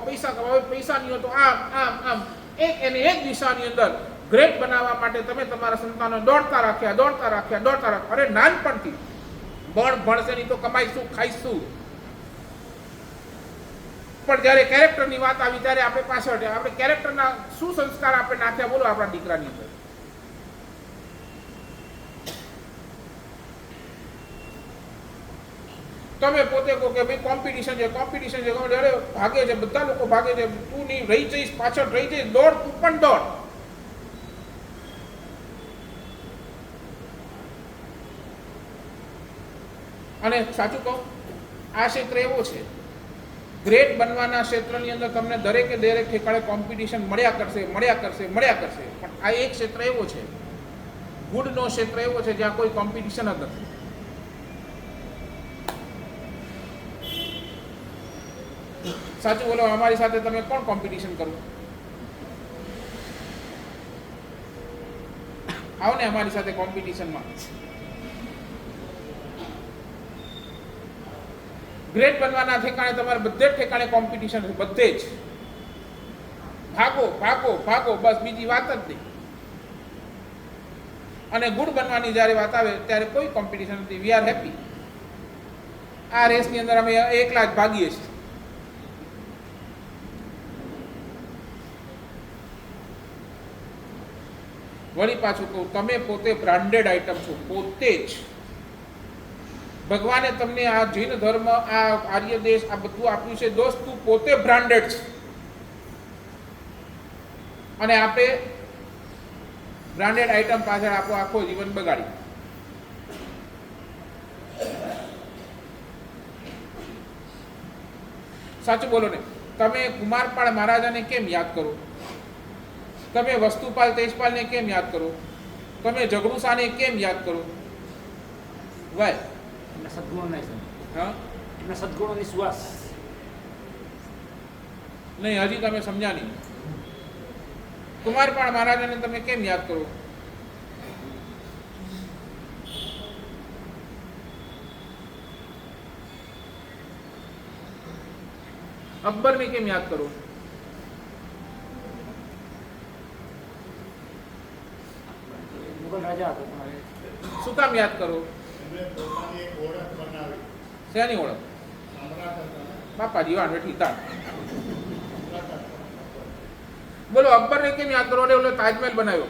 પૈસા નહીં હોય તો આમ એક દિશાની અંદર ગ્રેટ બનાવવા માટે તમે તમારા સંતાનો દોડતા રાખ્યા. અરે નાનપણથી ભણશે નહીં તો કમાઈશું, ખાઈશું. પણ જ્યારે કેરેક્ટરની વાત આવી ત્યારે આપણે પાછળ આપણે કેરેક્ટરના શું સંસ્કાર આપણે નાખ્યા બોલો આપણા દીકરાની અંદર? તમે પોતે કહો કે ભાઈ કોમ્પિટિશન છે, અરે ભાગે છે, બધા લોકો ભાગે છે, તું નહીં રહી જઈશ, પાછળ રહી જઈશ, દોડ, તું પણ દોડ. અને સાચું કહું, આ ક્ષેત્ર એવો છે, ગ્રેટ બનવાના ક્ષેત્રની અંદર તમને દરેક ઠેકાણે કોમ્પિટિશન મળ્યા કરશે. પણ આ એક ક્ષેત્ર એવો છે, ગુડનો ક્ષેત્ર એવો છે જ્યાં કોઈ કોમ્પિટિશન જ નથી. સાચું બોલો, અમારી સાથે તમે કોણ કોમ્પિટિશન કરો? આવો ને અમારી સાથે કોમ્પિટિશનમાં. ગ્રેટ બનવાના ઠેકાણે તમારે બધે જ ઠેકાણે કોમ્પિટિશન છે, બધે જ ભાગો ભાગો ભાગો, બસ બીજી વાત જ નહીં. અને ગુડ બનવાની જ્યારે વાત આવે ત્યારે કોઈ કોમ્પિટિશન નથી. We are happy. આ રેસની અંદર અમે એકલા જ ભાગીએ છીએ. વળી પાછું કહું, તમે પોતે બ્રાન્ડેડ આઇટમ છો, પોતે જ. ભગવાને તમને આ જૈન ધર્મ, આ આર્ય દેશ, આ બધું આપ્યું છે દોસ્ત, તું પોતે બ્રાન્ડેડ છે. અને આપણે બ્રાન્ડેડ આઇટમ પાછળ આપણો આખો જીવન બગાડી. સાચું બોલો ને. તમે કુમારપાળ મહારાજાને કેમ યાદ કરો? તમે વસ્તુપાલ તેજપાલને કેમ યાદ કરો? તમે જગડુસાને કેમ યાદ કરો? વાય
એમના સદગુણો નહીં સર,
હા,
એમના સદગુણોની સુવાસ.
નહીં, હજી તમે સમજ્યા નહીં. કુમારપાળ મહારાજાને તમે કેમ યાદ કરો? અકબરને કેમ યાદ કરો?
મુગલ રાજા હતો પણ હવે
શું કામ યાદ કરો?
એમણે પોતાની એક ઓળખ બનાવી.
શેની ઓળખ?
સમ્રાટ હતા ને,
બાપા જીવાન બેઠી તાર.
સમ્રાટ હતા.
બોલો, અકબરને કેમ યાદ કરો? ઓલો તાજમહેલ બનાવ્યો.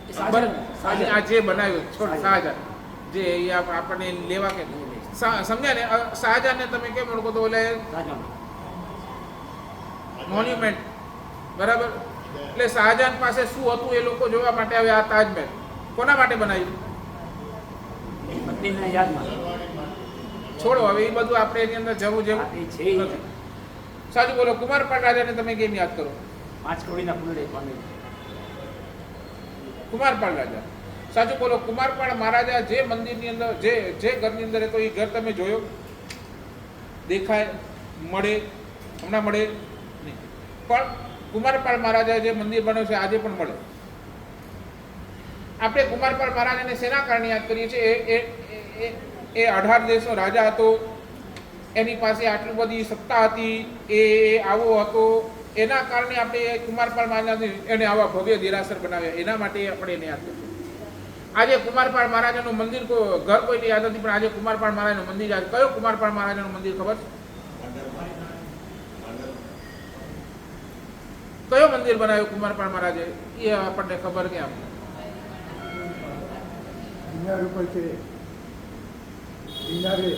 એ
અકબર
શાહજહાન.
આ જે બનાવ્યો છોડ શાહજહાન, જે એ આપણને લેવા કે સમજ્યા ને? શાહજહાનને તમે કેમ ઓળખો? તો ઓલે
શાહજહાન.
મોન્યુમેન્ટ, બરાબર. એટલે શાહજહાન પાસે શું હતું એ લોકો જોવા માટે આવે. આ તાજમહેલ કોના માટે બનાવ્યું?
પત્નીના યાદમાં.
છોડો હવે એ બધું આપણે એની અંદર જવું જેવું
આ એ છે ઈ.
નથી. સાચું બોલો, કુમારપાળ રાજાને તમે કેમ યાદ કરો?
5 કરોડના ફૂલડે પામે.
કુમારપાળ રાજા. સાચું બોલો, કુમારપાળ મહારાજા જે મંદિરની અંદર, જે ઘરની અંદર હતો એ ઘર તમે જોયો? દેખાય? મળે? હમણાં મળે નહીં. પણ કુમારપાળ મહારાજા જે મંદિર બન્યું છે આજે પણ મળે. આપણે કુમારપાળ મહારાજાને શેના કારણે યાદ કરીએ છીએ? એ 18 દેશનો રાજા હતો, એની પાસે આટલી બધી સત્તા હતી, એ આવો હતો. એના કારણે આપણે કુમારપાળ મહારાજ એને આવા ભવ્ય દેરાસર બનાવ્યા. એના માટે આપણે એને યાદ કરીએ. આજે કુમારપાળ મહારાજાનું મંદિર ઘર કોઈને યાદ નથી, પણ આજે કુમારપાળ મહારાજનું મંદિર યાદ. કયો કુમારપાળ મહારાજાનું મંદિર ખબર છે? કયો મંદિર બનાવ્યો કુમારપાળ મહારાજે? એ આપણને ખબર કેમ?
દિનાર ઉપર છે. દિનારે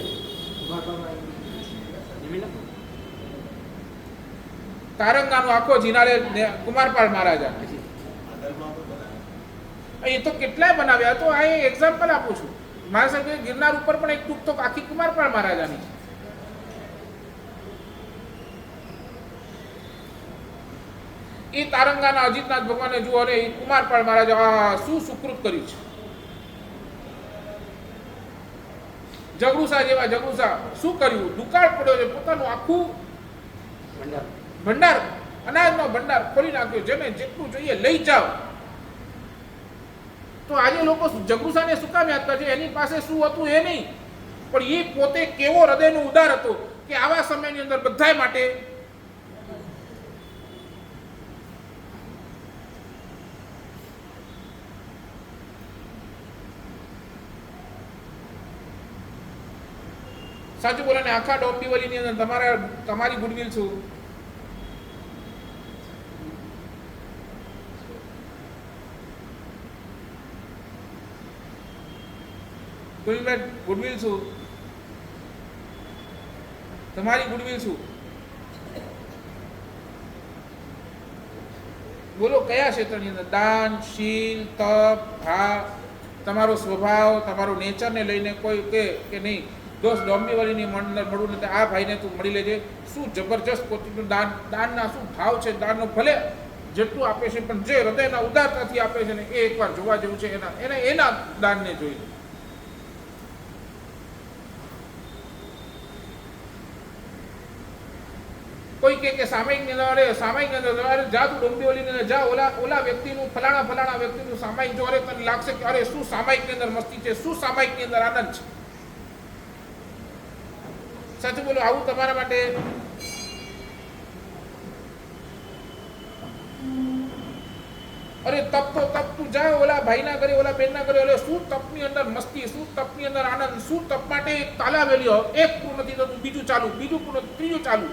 જમીન
તારંગાનું આખો જિનારે કુમારપાળ મહારાજા.
પછી
આગળમાં પણ બનાવ્યું.
એ તો કેટલાય બનાવ્યા. તો આ એક્ઝામ્પલ આપું છું. મારા સાહેબ ગિરનાર ઉપર પણ એક ટૂંક તો આખી કુમારપાળ મહારાજાની છે. એ તારંગાના અજીતનાથ ભગવાને જુઓ ને એ કુમારપાળ મહારાજા આ શું સુકૃત કર્યું છે. જગડુસા જેવા જગડુસા શું કર્યું? દુકાળ પડ્યો છે, પોતાનું આખું
ભંડાર.
ભંડાર, અનાજનો ભંડાર ખોલી નાખ્યો. જેને જેટલું જોઈએ લઈ જાઓ. તો આજે લોકો જગડુસાને શું કામ યાદ કરે છે? એની પાસે શું હતું એ નહીં, પણ એ પોતે કેવો હૃદયનું ઉદાર હતો કે આવા સમયની અંદર બધાય માટે સાચું બોલે ને. આખા ડોંબીવલીની અંદર તમારી ગુડવિલ શું? ગુડવિલ શું? તમારી ગુડવિલ શું? બોલો, કયા ક્ષેત્રની અંદર? દાન, શીલ, તપ, ભાવ, તમારો સ્વભાવ, તમારું નેચરને લઈને કોઈ કે નહીં દોસ્ત ડોંબીવલીની અંદર મળવું નથી, આ ભાઈને તું મળી લેજે. શું જબરજસ્ત પોતાનું દાનના શું ભાવ છે. દાનનો ભલે જેટલું આપે છે, પણ જે હૃદયના ઉદારતાથી આપે છે ને એ એકવાર જોવા જેવું છે. એના દાનને જોઈ લો. કોઈ કે સામાયિકની અંદર અરે જા તું ડોંબીવલીની અંદર જા, ઓલા વ્યક્તિનું ફલાણા વ્યક્તિનું સામાયિક જો, અરે તને લાગશે કે અરે શું સામાયિકની અંદર મસ્તી છે, શું સામાયિકની અંદર આનંદ છે. સાચું બોલો, આવું તમારા માટે અરે તપ તો તપ, તું જા ઓલા ભાઈના ઘરે, ઓલા બેનના ઘરે, ઓલે શું તપની અંદર મસ્તી, શું તપની અંદર આનંદ, શું તપ માટે તાલાવેલી હોય, એક પૂરું નથી થતું બીજું ચાલુ, બીજું પૂરું ત્રીજું ચાલુ.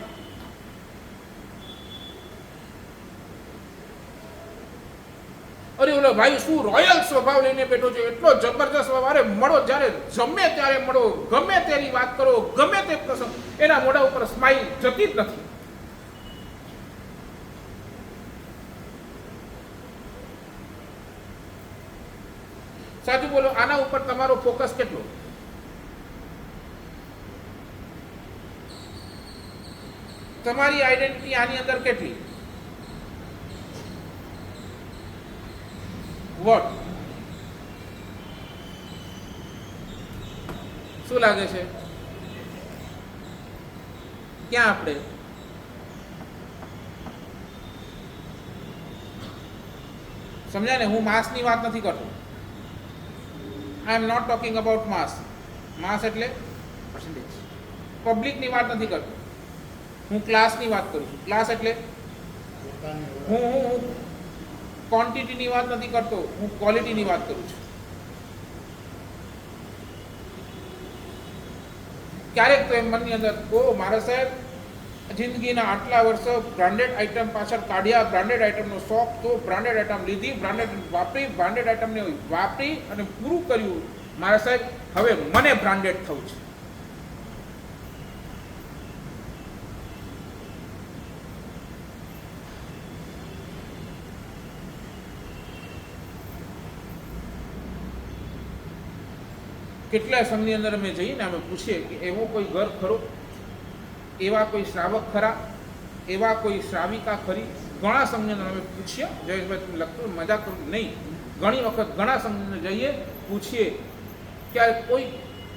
અરે ઓલો ભાઈ શું રોયલ સ્વભાવ લઈને બેઠો છે, એટલો જબરદસ્ત સ્વભાવ. અરે મળો જ્યારે જમે ત્યારે મળો, ગમે તેની વાત કરો, ગમે તે પ્રસંગ, એના મોઢા ઉપર સ્માઈલ જતી જ નથી. સાચું બોલો, આના ઉપર તમારો ફોકસ કેટલો? તમારી આઈડેન્ટિટી આની અંદર કેટલી? વોટ? શું લાગે છે? ક્યાં આપણે સમજ્યા ને? હું માસની વાત નથી કરતો. આઈ એમ નોટ ટોકિંગ અબાઉટ માસ. માસ એટલે પબ્લિકની વાત નથી કરતો, હું ક્લાસની વાત કરું છું. ક્લાસ એટલે
પોતાની ઓળખ.
હું ક્વોન્ટિટીની વાત નથી કરતો, હું ક્વોલિટીની વાત કરું છું. ક્યારેક તો એમ મનની અંદર, ઓ મારા સાહેબ જિંદગીના આટલા વર્ષો બ્રાન્ડેડ આઇટમ પાછળ કાઢ્યા, બ્રાન્ડેડ આઇટમનો શોખ તો, બ્રાન્ડેડ આઇટમ લીધી, બ્રાન્ડેડ વાપરી, બ્રાન્ડેડ આઇટમને વાપરી અને પૂરું કર્યું. મારા સાહેબ હવે મને બ્રાન્ડેડ થવું છે. કેટલા સંઘની અંદર અમે જઈએ ને, અમે પૂછીએ કે એવો કોઈ ઘર ખરો, એવા કોઈ શ્રાવક ખરા, એવા કોઈ શ્રાવિકા ખરી? ઘણા સંઘની અંદર અમે પૂછીએ. જયેશભાઈ તમે લખતું મજા કરું નહીં, ઘણી વખત ઘણા સંઘની અંદર જઈએ, પૂછીએ. ક્યારે કોઈ,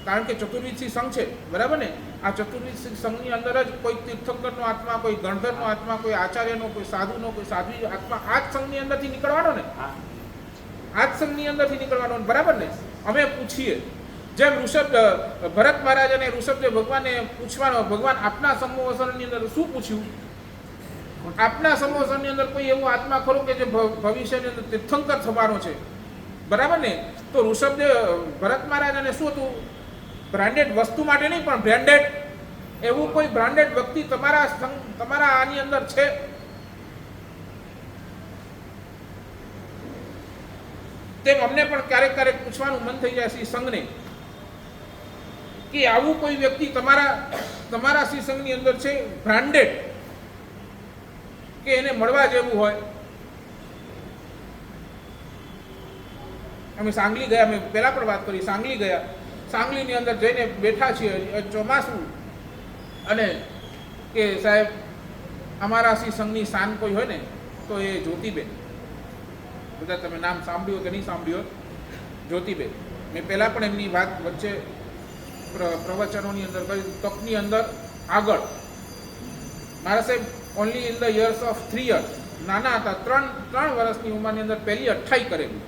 કારણ કે ચતુર્વિધસિંહ સંઘ છે, બરાબર ને? આ ચતુર્વિધસિંહ સંઘની અંદર જ કોઈ તીર્થંકરનો આત્મા, કોઈ ગણધરનો આત્મા, કોઈ આચાર્યનો, કોઈ સાધુનો, કોઈ સાધ્વી આત્મા આ જ સંઘની અંદરથી નીકળવાનો ને, આ જ સંઘની અંદરથી નીકળવાનો, બરાબર ને? અમે પૂછીએ. જેમ ભરત મહારાજ અને ઋષભદેવ ભગવાનને પૂછવાનો, ભગવાન આપના સંવત્સરની અંદર શું પૂછ્યું? આપના સંવત્સરની અંદર કોઈ એવો આત્મા ખરો કે જે ભવિષ્યની અંદર તીર્થંકર થવાનો છે, બરાબર ને? તો ભરત મહારાજને શું હતું? બ્રાન્ડેડ વસ્તુ માટે નહીં, પણ બ્રાન્ડેડ એવું કોઈ બ્રાન્ડેડ વ્યક્તિ તમારા આની અંદર છે? તેમ અમને પણ ક્યારેક ક્યારેક પૂછવાનું મન થઈ જાય શ્રી સંઘને કે આવું કોઈ વ્યક્તિ તમારા શ્રી સંઘની અંદર છે બ્રાન્ડેડ, કે એને મળવા જેવું હોય? અમે સાંગલી ગયા, મેં પહેલા પણ વાત કરી, સાંગલી ગયા. સાંગલીની અંદર જઈને બેઠા છીએ, ચોમાસું, અને કે સાહેબ અમારા શ્રી સંઘની શાન કોઈ હોય ને તો એ જ્યોતિબેન. બધા તમે નામ સાંભળ્યું કે નહીં સાંભળ્યું? જ્યોતિબેન. મેં પહેલાં પણ એમની વાત વચ્ચે પ્રવચનોની અંદર કહ્યું, તપની અંદર આગળ. મારા સાહેબ only in the years of 3 years, નાના હતા, ત્રણ વર્ષની ઉંમરની અંદર પહેલી 28 કરેલી.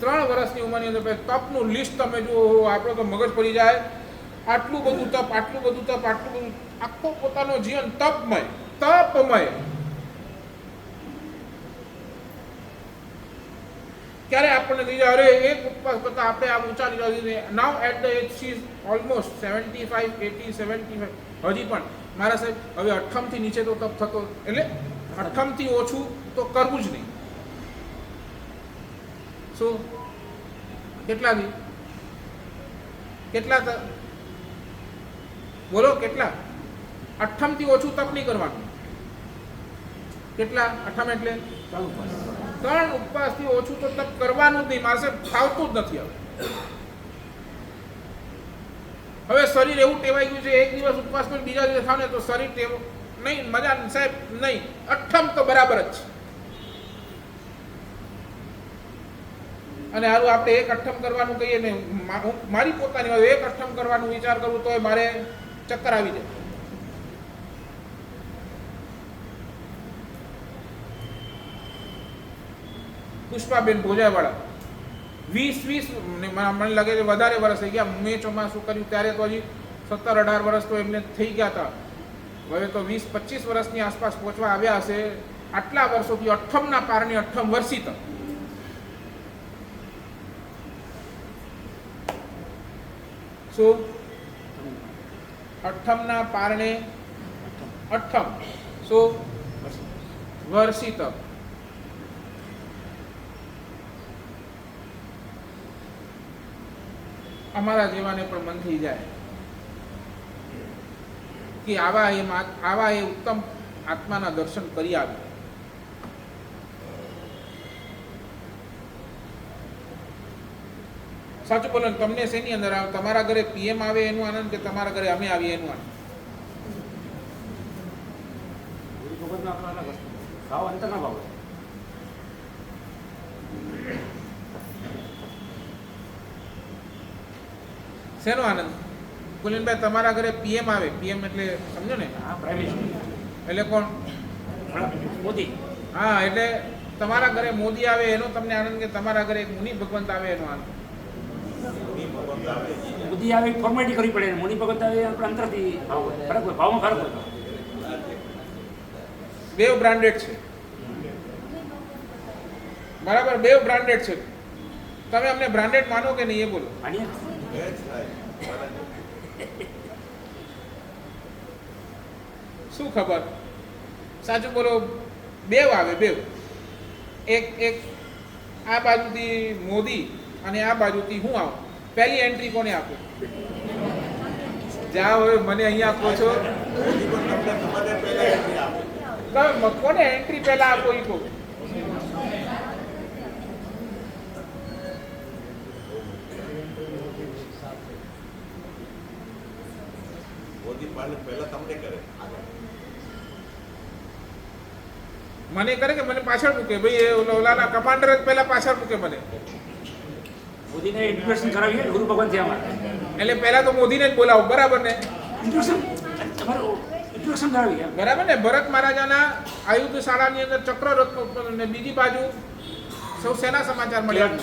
3 વર્ષની ઉંમરની અંદર તપનું લિસ્ટ તમે જુઓ, આપણો તો મગજ પડી જાય. આટલું બધું તપ, આટલું બધું તપ, આટલું બધું, આખો પોતાનો જીવન તપમય. ક્યારે આપણને થઈ જાય, અરે એક ઉપવાસ કરતા આપણે આ ઊંચા લીધા. Now at the age she is almost 75, 80, 75. હજી પણ મારા સાહેબ હવે 8મથી નીચે તો તપ થતો, એટલે 8મથી ઓછું તો કરવું જ નહીં. શું કેટલાથી કેટલા બોલો? કેટલા? 8મથી ઓછું તપ નહીં કરવાનું. કેટલા? 8 એટલે 3 ઉપવાસથી ઓછું તો તપ કરવાનું જ નહીં. મારે ફાવતું જ નથી. હવે શરીર એવું ટેવાઈ ગયું છે, એક દિવસ ઉપવાસ કરી બીજા દિવસ ખાવ ને તો શરીર ટેવ નહીં, મજા સાહેબ નહીં. 8મ તો બરાબર જ છે. અને હારું આપણે એક 8મ કરવાનું કહીએ ને, મારી પોતાની એક 8મ કરવાનું વિચાર કરું તો મારે ચક્કર આવી જાય. પુષ્પાબેન ભોજાવાળા, 20 મને લાગે છે વધારે વર્ષ થઈ ગયા. મેં ચોમાસું કર્યું ત્યારે તો હજી 17-18 વર્ષ તો એમને થઈ ગયા હતા. હવે તો 20-25 વર્ષની આસપાસ પહોંચવા આવ્યા હશે. આટલા વર્ષોથી અઠ્ઠમના પારણી અઠ્ઠમ વર્ષિત. શું? અઠ્ઠમના પારણે અઠ્ઠમ શું વર્ષિત. અમારા જેવાને પણ મન થઈ જાય કે આવા એ ઉત્તમ આત્માના દર્શન કરી આવે. સાચું બોલો ને, તમને શેની અંદર આવે? તમારા ઘરે પીએમ આવે એનું આનંદ કે તમારા ઘરે અમે આવીએ એનું આનંદ?
ગુરુ ભગવતનો આપણો અલગ વસ્તુ ભાવ અંતરના ભાવ છે.
શેનો આનંદ? કુલીનભાઈ, તમારા ઘરે પીએમ આવે, પીએમ એટલે સમજો ને,
હા, પ્રાઇમ મિનિસ્ટર
એટલે કોણ?
મોદી.
હા, એટલે તમારા ઘરે મોદી આવે એનો તમને આનંદ કે તમારા ઘરે એક મુનિ ભગવંત આવે એનો આનંદ?
મુનિ ભગવંત આવે છે.
મોદી આવે ફોર્માલિટી કરવી પડે, મોદી ભગત આવે આપણે અંતરથી ભાવ હોય. ફરક હોય, ભાવમાં ફરક હોય.
બેવ બ્રાન્ડેડ છે, બરાબર? બેવ બ્રાન્ડેડ છે. તમે અમને બ્રાન્ડેડ માનો કે નહીં એ બોલો.
માનીએ
એ જ થાય.
શું ખબર? સાચું બોલો. બેવ આવે, બેવ. એક આ બાજુથી મોદી અને આ બાજુથી હું આવું. પહેલી એન્ટ્રી કોને આપો? જ્યાં હવે મને અહીંયા આપો છો,
મોદી પણ તમને તમારે પહેલા એન્ટ્રી આપે.
તમે કોને એન્ટ્રી પહેલા આપો એ કહો.
મોદી પહેલા તમને કરે આગળ.
મને કરે કે મને પાછળ મૂકે? ભાઈ એ ઓલાના કમાન્ડર જ પહેલા પાછળ મૂકે મને.
મોદીને ઇન્ટ્રોડક્શન કરાવીએ ગુરુ ભગવાન છે આમાં.
એટલે પહેલા તો મોદીને જ બોલાવો, બરાબર ને?
ઇન્ટ્રોડક્શન તમારું ઇન્ટ્રોડક્શન કરાવીએ.
બરાબર ને? ભરત મહારાજાના આયુધ શાળાની અંદર ચક્રરત્ન ને બીજી બાજુ સૌ સેના સમાચાર મળ્યા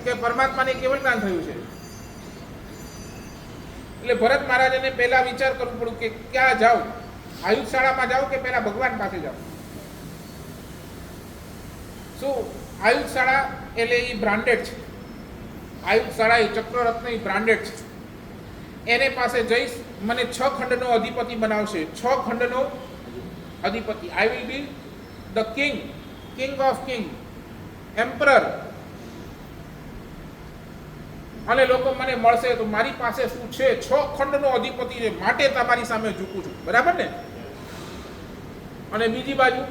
કે પરમાત્માને કેવળ જ્ઞાન થયું છે. એટલે ભરત મહારાજાને પહેલા વિચાર કરવું પડ્યું કે ક્યાં જાઉં, આયુધ શાળામાં જાઉં કે પહેલા ભગવાન પાસે જાઉં. શું આયુધ શાળા એટલે એ બ્રાન્ડેડ છે. આયુધ શાળા એ ચક્રરત્ન એ બ્રાન્ડેડ છે. એને પાસે જઈશ, મને 6 ખંડનો અધિપતિ બનાવશે. 6 ખંડનો અધિપતિ. I will be the king of king, emperor. અને લોકો મને મળશે તો મારી પાસે શું છે? 6 ખંડનો અધિપતિ છે, માટે તમારી સામે ઝૂકું છું. બરાબર ને? અને બીજી બાજુ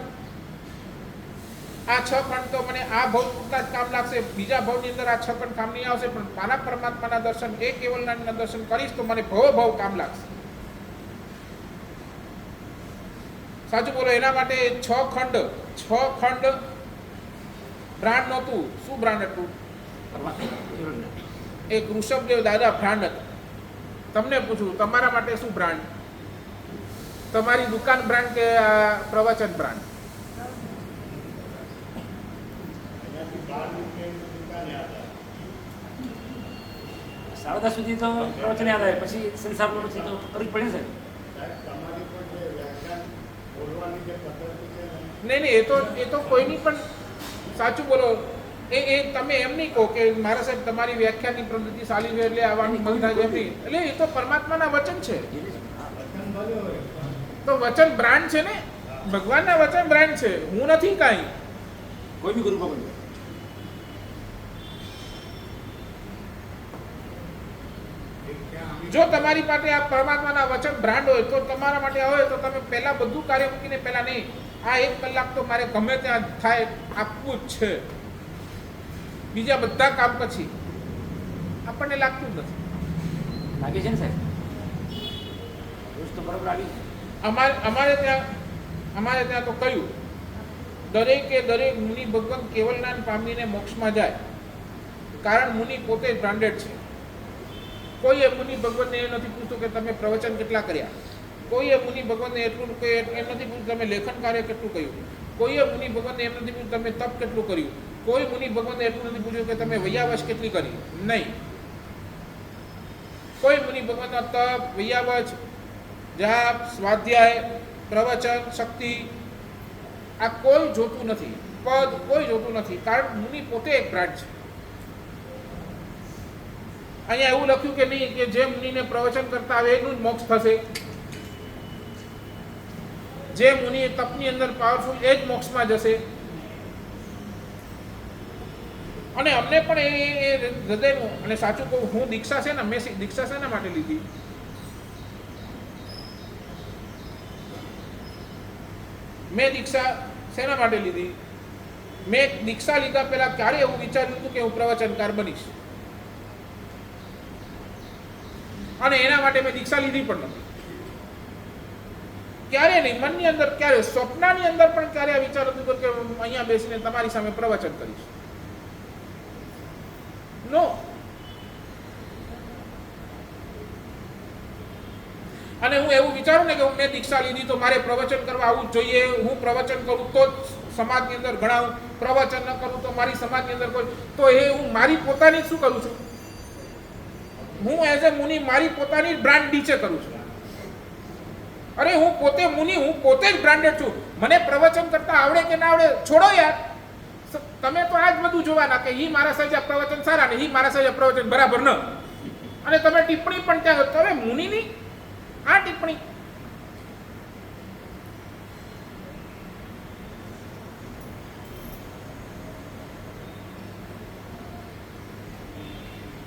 આ 6 ખંડ તો મને આ ભવ પૂરતા જ કામ લાગશે, બીજા ભવની અંદર આ 6 ખંડ કામ નહીં આવશે, પણ મારા પરમાત્માના દર્શન, એ કેવલનાથના દર્શન કરીશ તો મને ભવ કામ લાગશે. સાચું બોલો. એના માટે 6 ખંડ બ્રાન્ડ નહોતું. શું બ્રાન્ડ હતું? એક ઋષભદેવ દાદા બ્રાન્ડ હતા. તમને પૂછું, તમારા માટે શું બ્રાન્ડ? તમારી દુકાન બ્રાન્ડ કે પ્રવચન બ્રાન્ડ?
એનાથી બહાર નીકળીને દુકાને હતા.
10:30 સુધી તો પ્રવચન યાદ આવે, પછી સંસારમાં પછી તો કરવું જ પડે ને.
સાહેબ, તમારી પણ જે વ્યાખ્યાન બોલવાની જે પદ્ધતિ છે ને,
નહીં, એ તો કોઈની પણ. સાચું બોલો. એ તમે એમ નહીં કહો કે મારા સાહેબ તમારી વ્યાખ્યાનની પદ્ધતિ સારી છે એટલે આવવાની મન થાય એમ નહીં. એટલે એ તો પરમાત્માના વચન છે.
વચન ભલે હોય પણ
તો વચન બ્રાન્ડ છે ને, ભગવાનના વચન બ્રાન્ડ છે. હું નથી કાંઈ.
કોઈ બી ગુરુ ભગવાન.
એક ત્યાં અમે
જો તમારી પાસે આ પરમાત્માના વચન બ્રાન્ડ હોય તો તમારા માટે હોય તો તમે પહેલા બધું કાર્ય મૂકીને પહેલા નહીં, આ 1 કલાક તો મારે ગમે ત્યાં થાય આપવું જ છે, બીજા બધા કામ પછી. આપણને લાગતું જ નથી.
લાગે છે ને સાહેબ? રોજ તો બરાબર આવી.
અમારે ત્યાં તો કહ્યું, દરેકે દરેક મુનિ ભગવાન કેવલનાથ પામીને મોક્ષમાં જાય, કારણ મુનિ પોતે જ બ્રાન્ડેડ છે. કોઈએ મુનિ ભગવાનને એ નથી પૂછતું કે તમે પ્રવચન કેટલા કર્યા, કોઈએ મુનિ ભગવાનને એટલું એમ નથી પૂછતું તમે લેખન કાર્ય કેટલું કર્યું, કોઈએ મુનિ ભગવાનને એમ નથી પૂછતું તમે તપ કેટલું કર્યું, કોઈ મુનિ ભગવંતે એટલું નથી પૂછ્યું કે તમે વૈયાવશ કેટલી કરી, નહીં. કોઈ મુનિ ભગવંતનો તપ, વૈયાવચ, જાપ, સ્વાધ્યાય, પ્રવચન, શક્તિ આ કોઈ જોતું નથી, પદ કોઈ જોતું નથી, કારણ મુનિ પોતે એક બ્રાન્ડ છે. અહીંયા એવું લખ્યું કે નહીં કે જે મુનિને પ્રવચન કરતા આવે એનું જ મોક્ષ થશે, જે મુનિ તપની અંદર પાવરફુલ એ જ મોક્ષમાં જશે. અને અમને પણ એ હૃદયનું, અને સાચું કહું, હું દીક્ષા છે ને, મેં દીક્ષા શેના માટે લીધી? મેં દીક્ષા શેના માટે લીધી? મેં દીક્ષા લીધા પહેલા ક્યારે એવું વિચાર્યું હતું કે હું પ્રવચનકાર બનીશ, અને એના માટે મેં દીક્ષા લીધી પણ નથી. ક્યારે નહીં, મનની અંદર ક્યારે, સ્વપ્નની અંદર પણ ક્યારે આ વિચાર હતું કે અહીંયા બેસીને તમારી સામે પ્રવચન કરીશ? નો. અને હું એવું વિચારું ને કે હું મેં દીક્ષા લીધી તો મારે પ્રવચન કરવા આવવું જ જોઈએ, હું પ્રવચન કરું તો જ સમાજની અંદર ગણાવું, પ્રવચન ન કરું તો મારી સમાજની અંદર કોઈ, તો એ હું મારી પોતાની શું કરું છું? હું એઝ એ મુનિ મારી પોતાની બ્રાન્ડ નીચે કરું છું. અરે હું પોતે મુનિ, હું પોતે જ બ્રાન્ડેડ છું. મને પ્રવચન કરતા આવડે કે ના આવડે છોડો યાર, તમે તો આ જ બધું જોવાના કે ઈ મારા સજા પ્રવચન સારા ને ઈ મારા સજા પ્રવચન બરાબર ન, અને તમે ટિપ્પણી પણ ત્યાં તમે મુનિની આ ટિપ્પણી.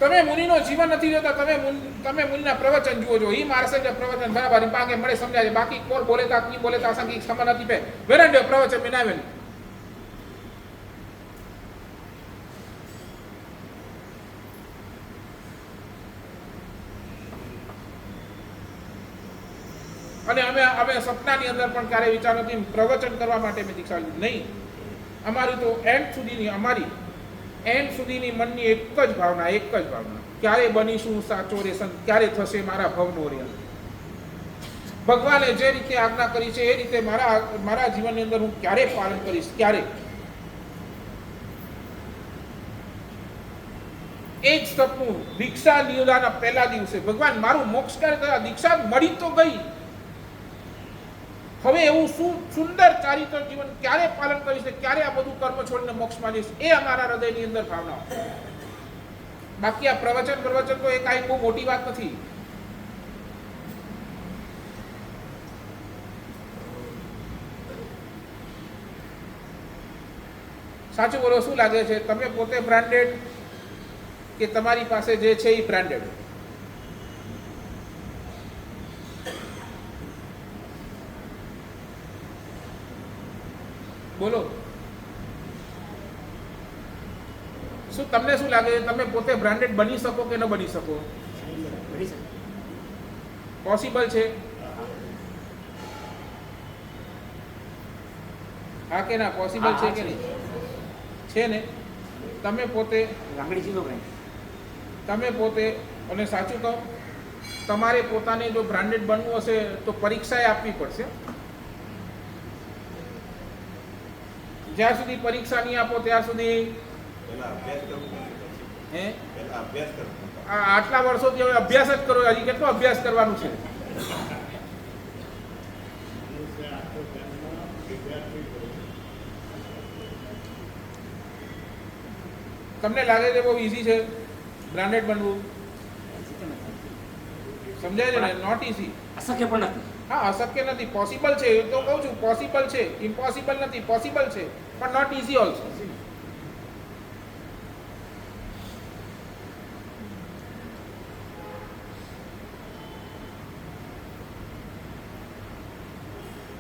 તમે મુનિનો જીવન નથી જોતા, તમે મુનિના પ્રવચન જુઓ છો. ઈ મારા સજા પ્રવચન બરાબર પાંગે મળે સમજાય, બાકી કોર બોલે તા કી બોલે તા સંગી સમજ નથી પે વેરંડે પ્રવચન મેં આવેલું. અને અમે સપનાની અંદર પણ ક્યારે વિચાર નથી પ્રવચન કરવા માટે મેં દીક્ષા લીધી, નહીં. અમારી તો એન્ડ સુધીની મનની એક જ ભાવના, ક્યારે બનીશું સાચો રે સંત, ક્યારે થશે મારા ભવનો રે. ભગવાને જે રીતે આજ્ઞા કરી છે એ રીતે મારા જીવનની અંદર હું ક્યારે પાલન કરીશ, ક્યારે. એ જ સપનું દીક્ષા લીધાના પહેલા દિવસે, ભગવાન મારું મોક્ષ ક્યારે થયા, દીક્ષા મળી તો ગઈ, હવે એવું શું સુંદર ચારિત્ર જીવન ક્યારે પાલન કરીશ, ક્યારે આ બધું કર્મ છોડીને મોક્ષમાં જઈશ, એ અમારા હૃદયની અંદર ભાવના. બાકી આ પ્રવચન તો એ કાંઈ બહુ મોટી વાત નથી. સાચું બોલો, શું લાગે છે? તમે પોતે બ્રાન્ડેડ કે તમારી પાસે જે છે એ બ્રાન્ડેડ? બોલો, શું તમને શું લાગે છે? તમે પોતે બ્રાન્ડેડ બની શકો કે ન બની શકો? પોસિબલ છે? હા કે ના? પોસિબલ છે કે નહીં? છે ને. તમે પોતે
લાંગડી સીધો ભાઈ,
તમે પોતે, અને સાચું કહો, તમારે પોતાને જો બ્રાન્ડેડ બનવું હશે તો પરીક્ષાએ આપવી પડશે. જ્યાં સુધી પરીક્ષા નહીં આપો ત્યાં સુધી
પહેલા અભ્યાસ કરવો પડશે.
હે
પહેલા અભ્યાસ કરવો.
આટલા વર્ષોથી હવે અભ્યાસ જ કરો, હજી કેટલો અભ્યાસ કરવાનું છે?
મનુષ્ય આખો જન્મ વિદ્યાર્થી હોય.
તમને લાગે છે બહુ ઈઝી છે બ્રાન્ડેડ બનવું? સમજાય છે ને? Not easy.
અશક્ય પણ નથી.
હા, અશક્ય નથી, પોસિબલ છે. એ તો કહું છું, પોસિબલ છે, ઇમ્પોસિબલ નથી, પોસિબલ છે, પણ not easy also.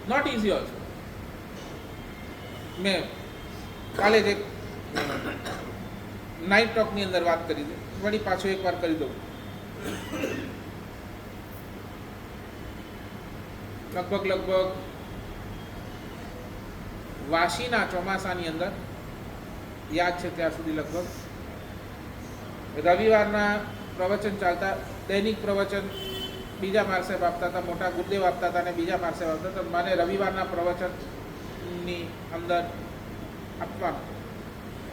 Not easy also. મેં કાલે જ એક નાઇટ ટોકની અંદર વાત કરી હતી, વળી પાછો એકવાર કરી દઉં. લગભગ વાશીના ચોમાસાની અંદર, યાદ છે ત્યાં સુધી, લગભગ રવિવારના પ્રવચન ચાલતા, દૈનિક પ્રવચન બીજા માર સાહેબ આપતા હતા, મોટા ગુરુદેવ આપતા હતા અને બીજા માર સાહેબ આપતા હતા. મને રવિવારના પ્રવચનની અંદર આપવાનું.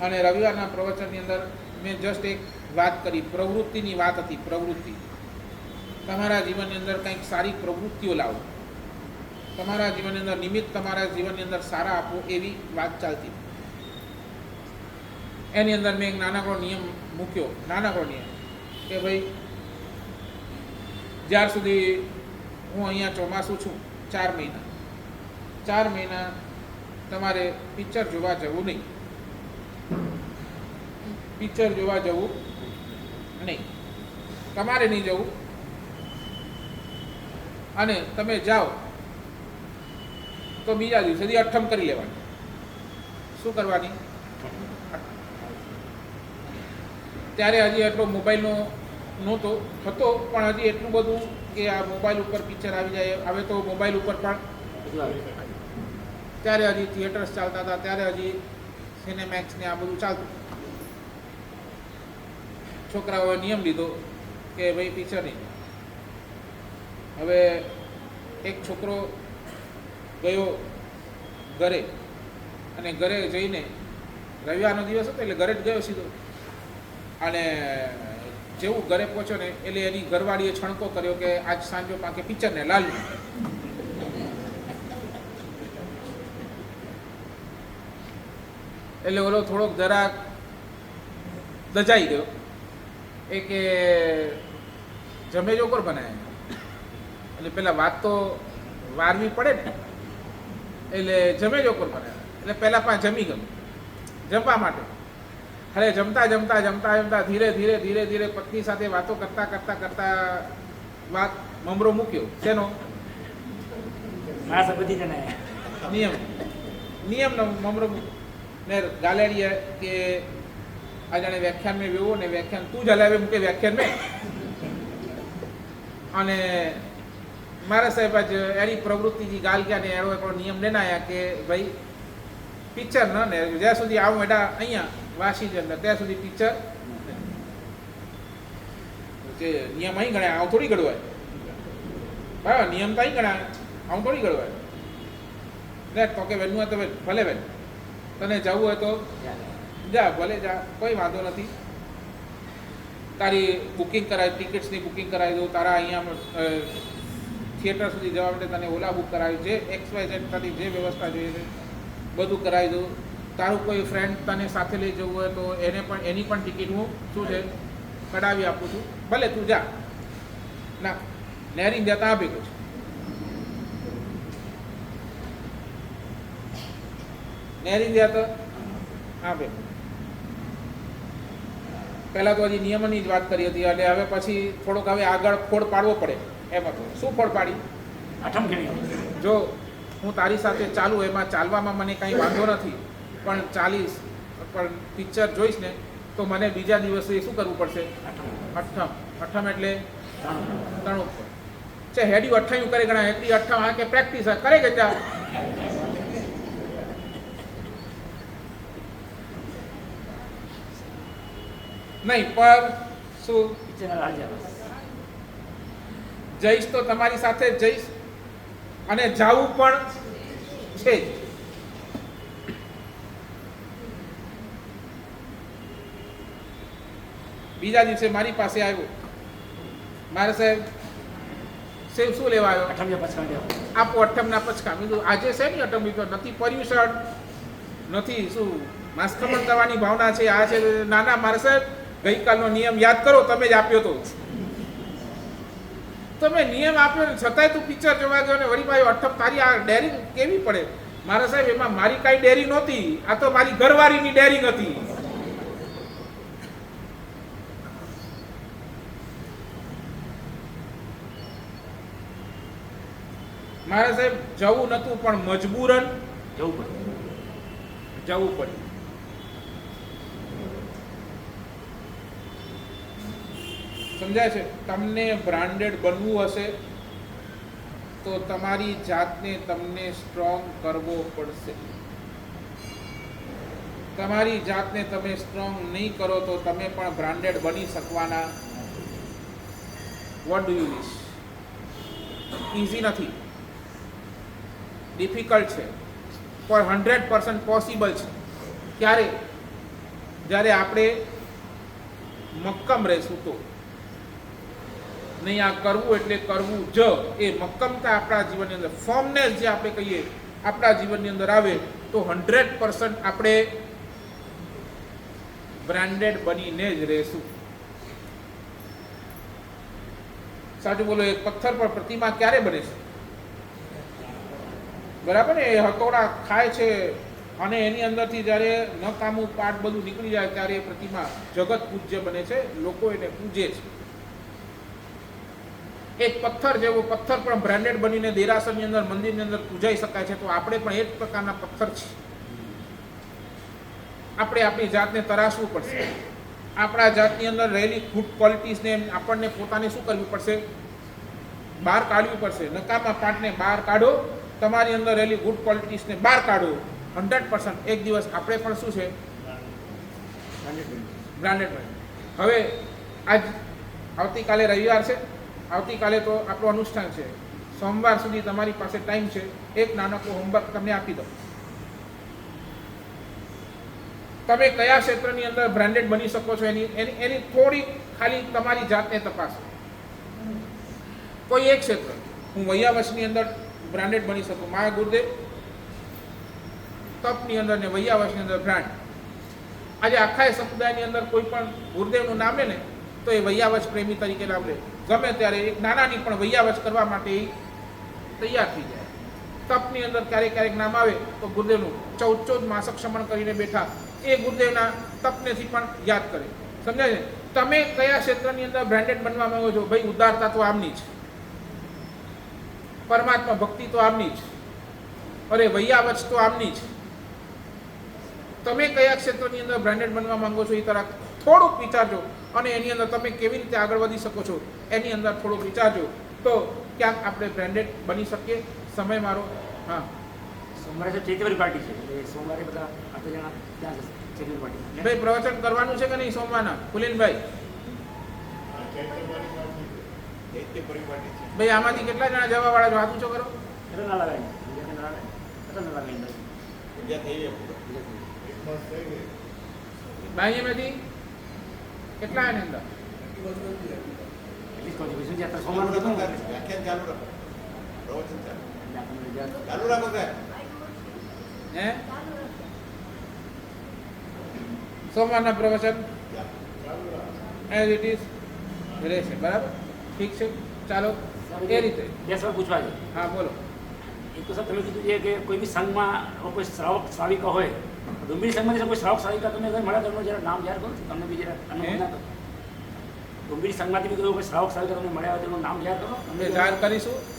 અને રવિવારના પ્રવચનની અંદર મેં જસ્ટ એક વાત કરી, પ્રવૃત્તિની વાત હતી. પ્રવૃત્તિ, તમારા જીવનની અંદર કંઈક સારી પ્રવૃત્તિઓ લાવો, તમારા જીવનની અંદર નિમિત્ત તમારા જીવનની અંદર સારા આપો, એવી વાત ચાલતી. એની અંદર મેં એક નાનકડો નિયમ મૂક્યો, નાનકડો નિયમ કે ભાઈ જ્યાર સુધી હું અહીંયા ચોમાસું છું 4 મહિના તમારે પિક્ચર જોવા જવું નહીં, પિક્ચર જોવા જવું નહીં, તમારે નહીં જવું. અને તમે જાઓ તો બીજા દિવસેથી અઠ્ઠમ કરી લેવાની. શું કરવાની? ત્યારે હજી એટલો મોબાઈલનો નહોતો હતો, પણ હજી એટલું બધું કે આ મોબાઈલ ઉપર પિક્ચર આવી જાય. હવે તો મોબાઈલ ઉપર પણ
બધું આવે.
ત્યારે હજી થિયેટર્સ ચાલતા હતા, ત્યારે હજી સિનેમેક્સ ને આ બધું ચાલતું. છોકરાઓએ નિયમ લીધો કે ભાઈ પિક્ચર નહીં. હવે એક છોકરો ગયો ઘરે, અને ઘરે જઈને રવિવારનો દિવસ હતો એટલે ઘરે જ ગયો સીધો. અને જેવું ઘરે પહોંચ્યો ને એટલે એની ઘરવાળીએ છણકો કર્યો કે આજ સાંજો પાંકે પિક્ચરને લાલુ. એટલે ઓલો થોડોક જરાક દજાઈ ગયો એ કે જમેજો કોર બનાવ્યા. એટલે પેલા વાત તો વારવી પડે ને, એટલે જમેજો કોર બનાવ્યા. એટલે પહેલાં જમી ગયું જમવા માટે. અરે જમતા ધીરે પત્ની સાથે વાતો કરતા વાત મમરો મૂક્યો. શેનો?
માણસ બધી જણા
નિયમનો મમરો મૂક્યો ને ગાલેડીએ કે આ જાણે વ્યાખ્યાન મેં વેવો ને વ્યાખ્યાન તું જ હલાવે મૂકે વ્યાખ્યાન મેં. અને મારા સાહેબ જ એની પ્રવૃત્તિથી ગાલ ગયા ને એનો એકડો નિયમ લઈને આવ્યા કે ભાઈ પિક્ચર ન ને જ્યાં સુધી આવું એડા અહીંયા વાસી જ અંદર ત્યાં સુધી પિક્ચર. જે નિયમ અહીં ગણાય આવું થોડી ગળવાય. બરાબર, નિયમ તો અહીં ગણાય આવું થોડી ગળવાય. ને તો કે વહેલું હોય તો ભલે બેન તને જવું હોય તો જા, ભલે જા, કોઈ વાંધો નથી. તારી બુકિંગ કરાવી, ટિકિટ્સની બુકિંગ કરાવી દઉં, તારા અહીંયા થિયેટર સુધી જવા માટે તને ઓલા બુક કરાવી, જે XYZ તારી જે વ્યવસ્થા જોઈએ છે બધું કરાવી દઉં. તારું કોઈ ફ્રેન્ડ તને સાથે લઈ જવું હોય તો એને પણ એની પણ ટિકિટ હું શું છે કઢાવી આપું છું, ભલે તું જા. ના, નહેરી જતા આ ભેગું છે. નહેરી ગયા તો હા ભેગું. પહેલાં તો હજી નિયમની જ વાત કરી હતી, અને હવે પછી થોડોક હવે આગળ ફોડ પાડવો પડે એમ હતો. શું ફોડ પાડી?
આઠમ કેવી?
જો હું તારી સાથે ચાલું, એમાં ચાલવામાં મને કાંઈ વાંધો નથી, પણ ચાલીશ પણ પિક્ચર જોઈશ ને તો મને બીજા દિવસે શું કરવું પડશે? અઠ્ઠમ એટલે તણું છે. હેડી અઠ્ઠાયું કરે ગણા, એટલી અઠ્ઠમ આ કે પ્રેક્ટિસ કરે કે ત્યાં નહીં. પર શું જઈશ તો તમારી સાથે જ જઈશ, અને જાવું પણ છે જ. બીજા દિવસે મારી પાસે આવ્યો, મારે સાહેબ સેવ શું લેવા આવ્યો?
અઠમિયા પછાડી
આપો અઠમના પચકા. બીજું આજે છે ને અઠમ બીજો નથી, પર્યુષણ નથી, શું માસ્કમન કરવાની ભાવના છે, આ છે. નાના મારે સાહેબ ગઈકાલનો નિયમ યાદ કરો, તમે જ આપ્યો તો. તમે નિયમ આપ્યો ને છતાંય તું પિક્ચર જોવા ગયો ને વળી ભાઈ અઠમ. તારી આ ડેરિંગ કેવી પડે મારા સાહેબ? એમાં મારી કાંઈ ડેરી નહોતી, આ તો મારી ઘરવાળીની ડેરિંગ હતી. મારા સાહેબ જવું નતું, પણ મજબૂરન
જવું
પડે. સમજાય છે? તમને બ્રાન્ડેડ બનવું હશે તો તમારી જાતને તમને સ્ટ્રોંગ કરવો પડશે. તમારી જાતને તમે સ્ટ્રોંગ નહીં કરો તો તમે પણ બ્રાન્ડેડ બની શકવાના. What do you wish? Easy નથી, ડિફિકલ્ટ છે, પણ 100% પોસિબલ છે. ક્યારે? જ્યારે આપણે મક્કમ રહીશું તો. નહીં આ કરવું એટલે કરવું જ, એ મક્કમતા આપણા જીવનની અંદર, ફોર્મનેસ જે આપણે કહીએ આપણા જીવનની અંદર આવે તો 100% આપણે બ્રાન્ડેડ બનીને જ રહેશું. સાચું બોલો, એક પથ્થર પર પ્રતિમા ક્યારે બને છે? બરાબર ને, એ હથોડા ખાય છે અને એની અંદરથી જ્યારે નકામું પાઠ બધું નીકળી જાય ત્યારે એ પ્રતિમા જગત પૂજ્ય બને છે, લોકો એને પૂજે છે. એક પથ્થર જેવો પથ્થર પણ બ્રાન્ડેડ બનીને દેરાસરની અંદર, મંદિરની અંદર પૂજાઈ શકાય છે, તો આપણે પણ એ જ પ્રકારના પથ્થર છીએ. આપણે આપણી જાતને તરાશવું પડશે, આપણા જાતની અંદર રહેલી ગુડ ક્વોલિટીઝને આપણને પોતાને શું કરવી પડશે? બહાર કાઢવી પડશે. નકામા પાઠને બહાર કાઢો, તમારી અંદર રહેલી ગુડ ક્વોલિટીઝને બહાર કાઢો. 100% એક દિવસ આપણે પણ શું છે? બ્રાન્ડેડ બને. હવે આવતીકાલે રવિવાર છે, આવતીકાલે તો આપણું અનુષ્ઠાન છે. સોમવાર સુધી તમારી પાસે ટાઈમ છે. એક નાનકડું હોમવર્ક તમને આપી દો. તમે કયા ક્ષેત્રની અંદર બ્રાન્ડેડ બની શકો છો એની થોડી ખાલી તમારી જાતને તપાસો. કોઈ એક ક્ષેત્ર, હું વૈયાવશની અંદર બ્રાન્ડેડ બની શકું, મારા ગુરુદેવ તપની અંદર ને વૈયાવશની અંદર બ્રાન્ડ. આજે આખા સમુદાયની અંદર કોઈ પણ ગુરુદેવનું નામ લે ને તો એ વૈયાવશ પ્રેમી તરીકે નામ લે. ગમે ત્યારે એક નાનાની પણ વૈયાવશ કરવા માટે એ તૈયાર થઈ જાય. તપની અંદર ક્યારેક ક્યારેક નામ આવે તો ગુરુદેવનું 14 માસક શમન કરીને બેઠા, એ ગુરુદેવના તપનેથી પણ યાદ કરે. સમજાય છે? તમે કયા ક્ષેત્રની અંદર બ્રાન્ડેડ બનવા માંગો છો? ભાઈ ઉદારતા તો આમની જ, પરમાત્મા ભક્તિ તો આમની જ, અરે વૈયાવચ તો આમની જ. તમે કયા ક્ષેત્રની અંદર બ્રાન્ડેડ બનવા માંગો છો એ તરફ થોડુંક વિચારજો, અને એની અંદર તમે કેવી રીતે આગળ વધી શકો છો એની અંદર થોડુંક વિચારજો, તો ક્યાંક આપણે બ્રાન્ડેડ બની શકીએ. સમય મારો. હા,
સોમવારે તો ચેતવરી પાર્ટી છે, એટલે સોમવારે બધા 8 જણા ત્યાં જશે ચેતવરી પાર્ટી.
ભાઈ પ્રવચન કરવાનું છે કે નહીં સોમવારના? પુલિનભાઈ
આ ચૈતન્યવાળી પાર્ટી છે.
ચૈત્ય પરિપાટી છે.
ભાઈ આમાંથી કેટલા જણા જવા વાળા છો? હાથ ઊંચો કરો.
એટલે ના લગાવી બીજા ના લગાવી એટલે ના લગાવી
પૂજા થઈ જાય પૂરો.
એક માસ થઈ ગઈ.
ભાઈ એમાંથી કેટલા એની અંદર?
એટલી જ કહું છું શું છે અત્યારે સોમવારનું કીધું ને એટલે
વ્યાખ્યાન ચાલુ રાખો, પ્રવચન ચાલુ
આપણને બીજા
ચાલુ રાખો સાહેબ.
હે સોમવારના પ્રવચન
ચાલુ રાખ.
એઝ ઇટ ઇઝ રહેશે. બરાબર, ઠીક છે, ચાલો એ રીતે.
બે સવાલ પૂછવા છે.
હા બોલો.
એક તો સર તમે કીધું છે કે કોઈ બી સંઘમાં કોઈ શ્રાવક શ્રાવિકા હોય, ડુંગળી સંઘમાંથી કોઈ શ્રાવક શ્રાવિકા તમને અગર મળ્યા તમને જરા નામ યાદ કરો, તમને બી જરા અનુભવ ના કરો. ડુંગળી સંઘમાંથી બી કોઈ શ્રાવક શ્રાવિકા તમને મળ્યા હોય તેનું નામ યાદ કરો.
અમે જાહેર કરીશું.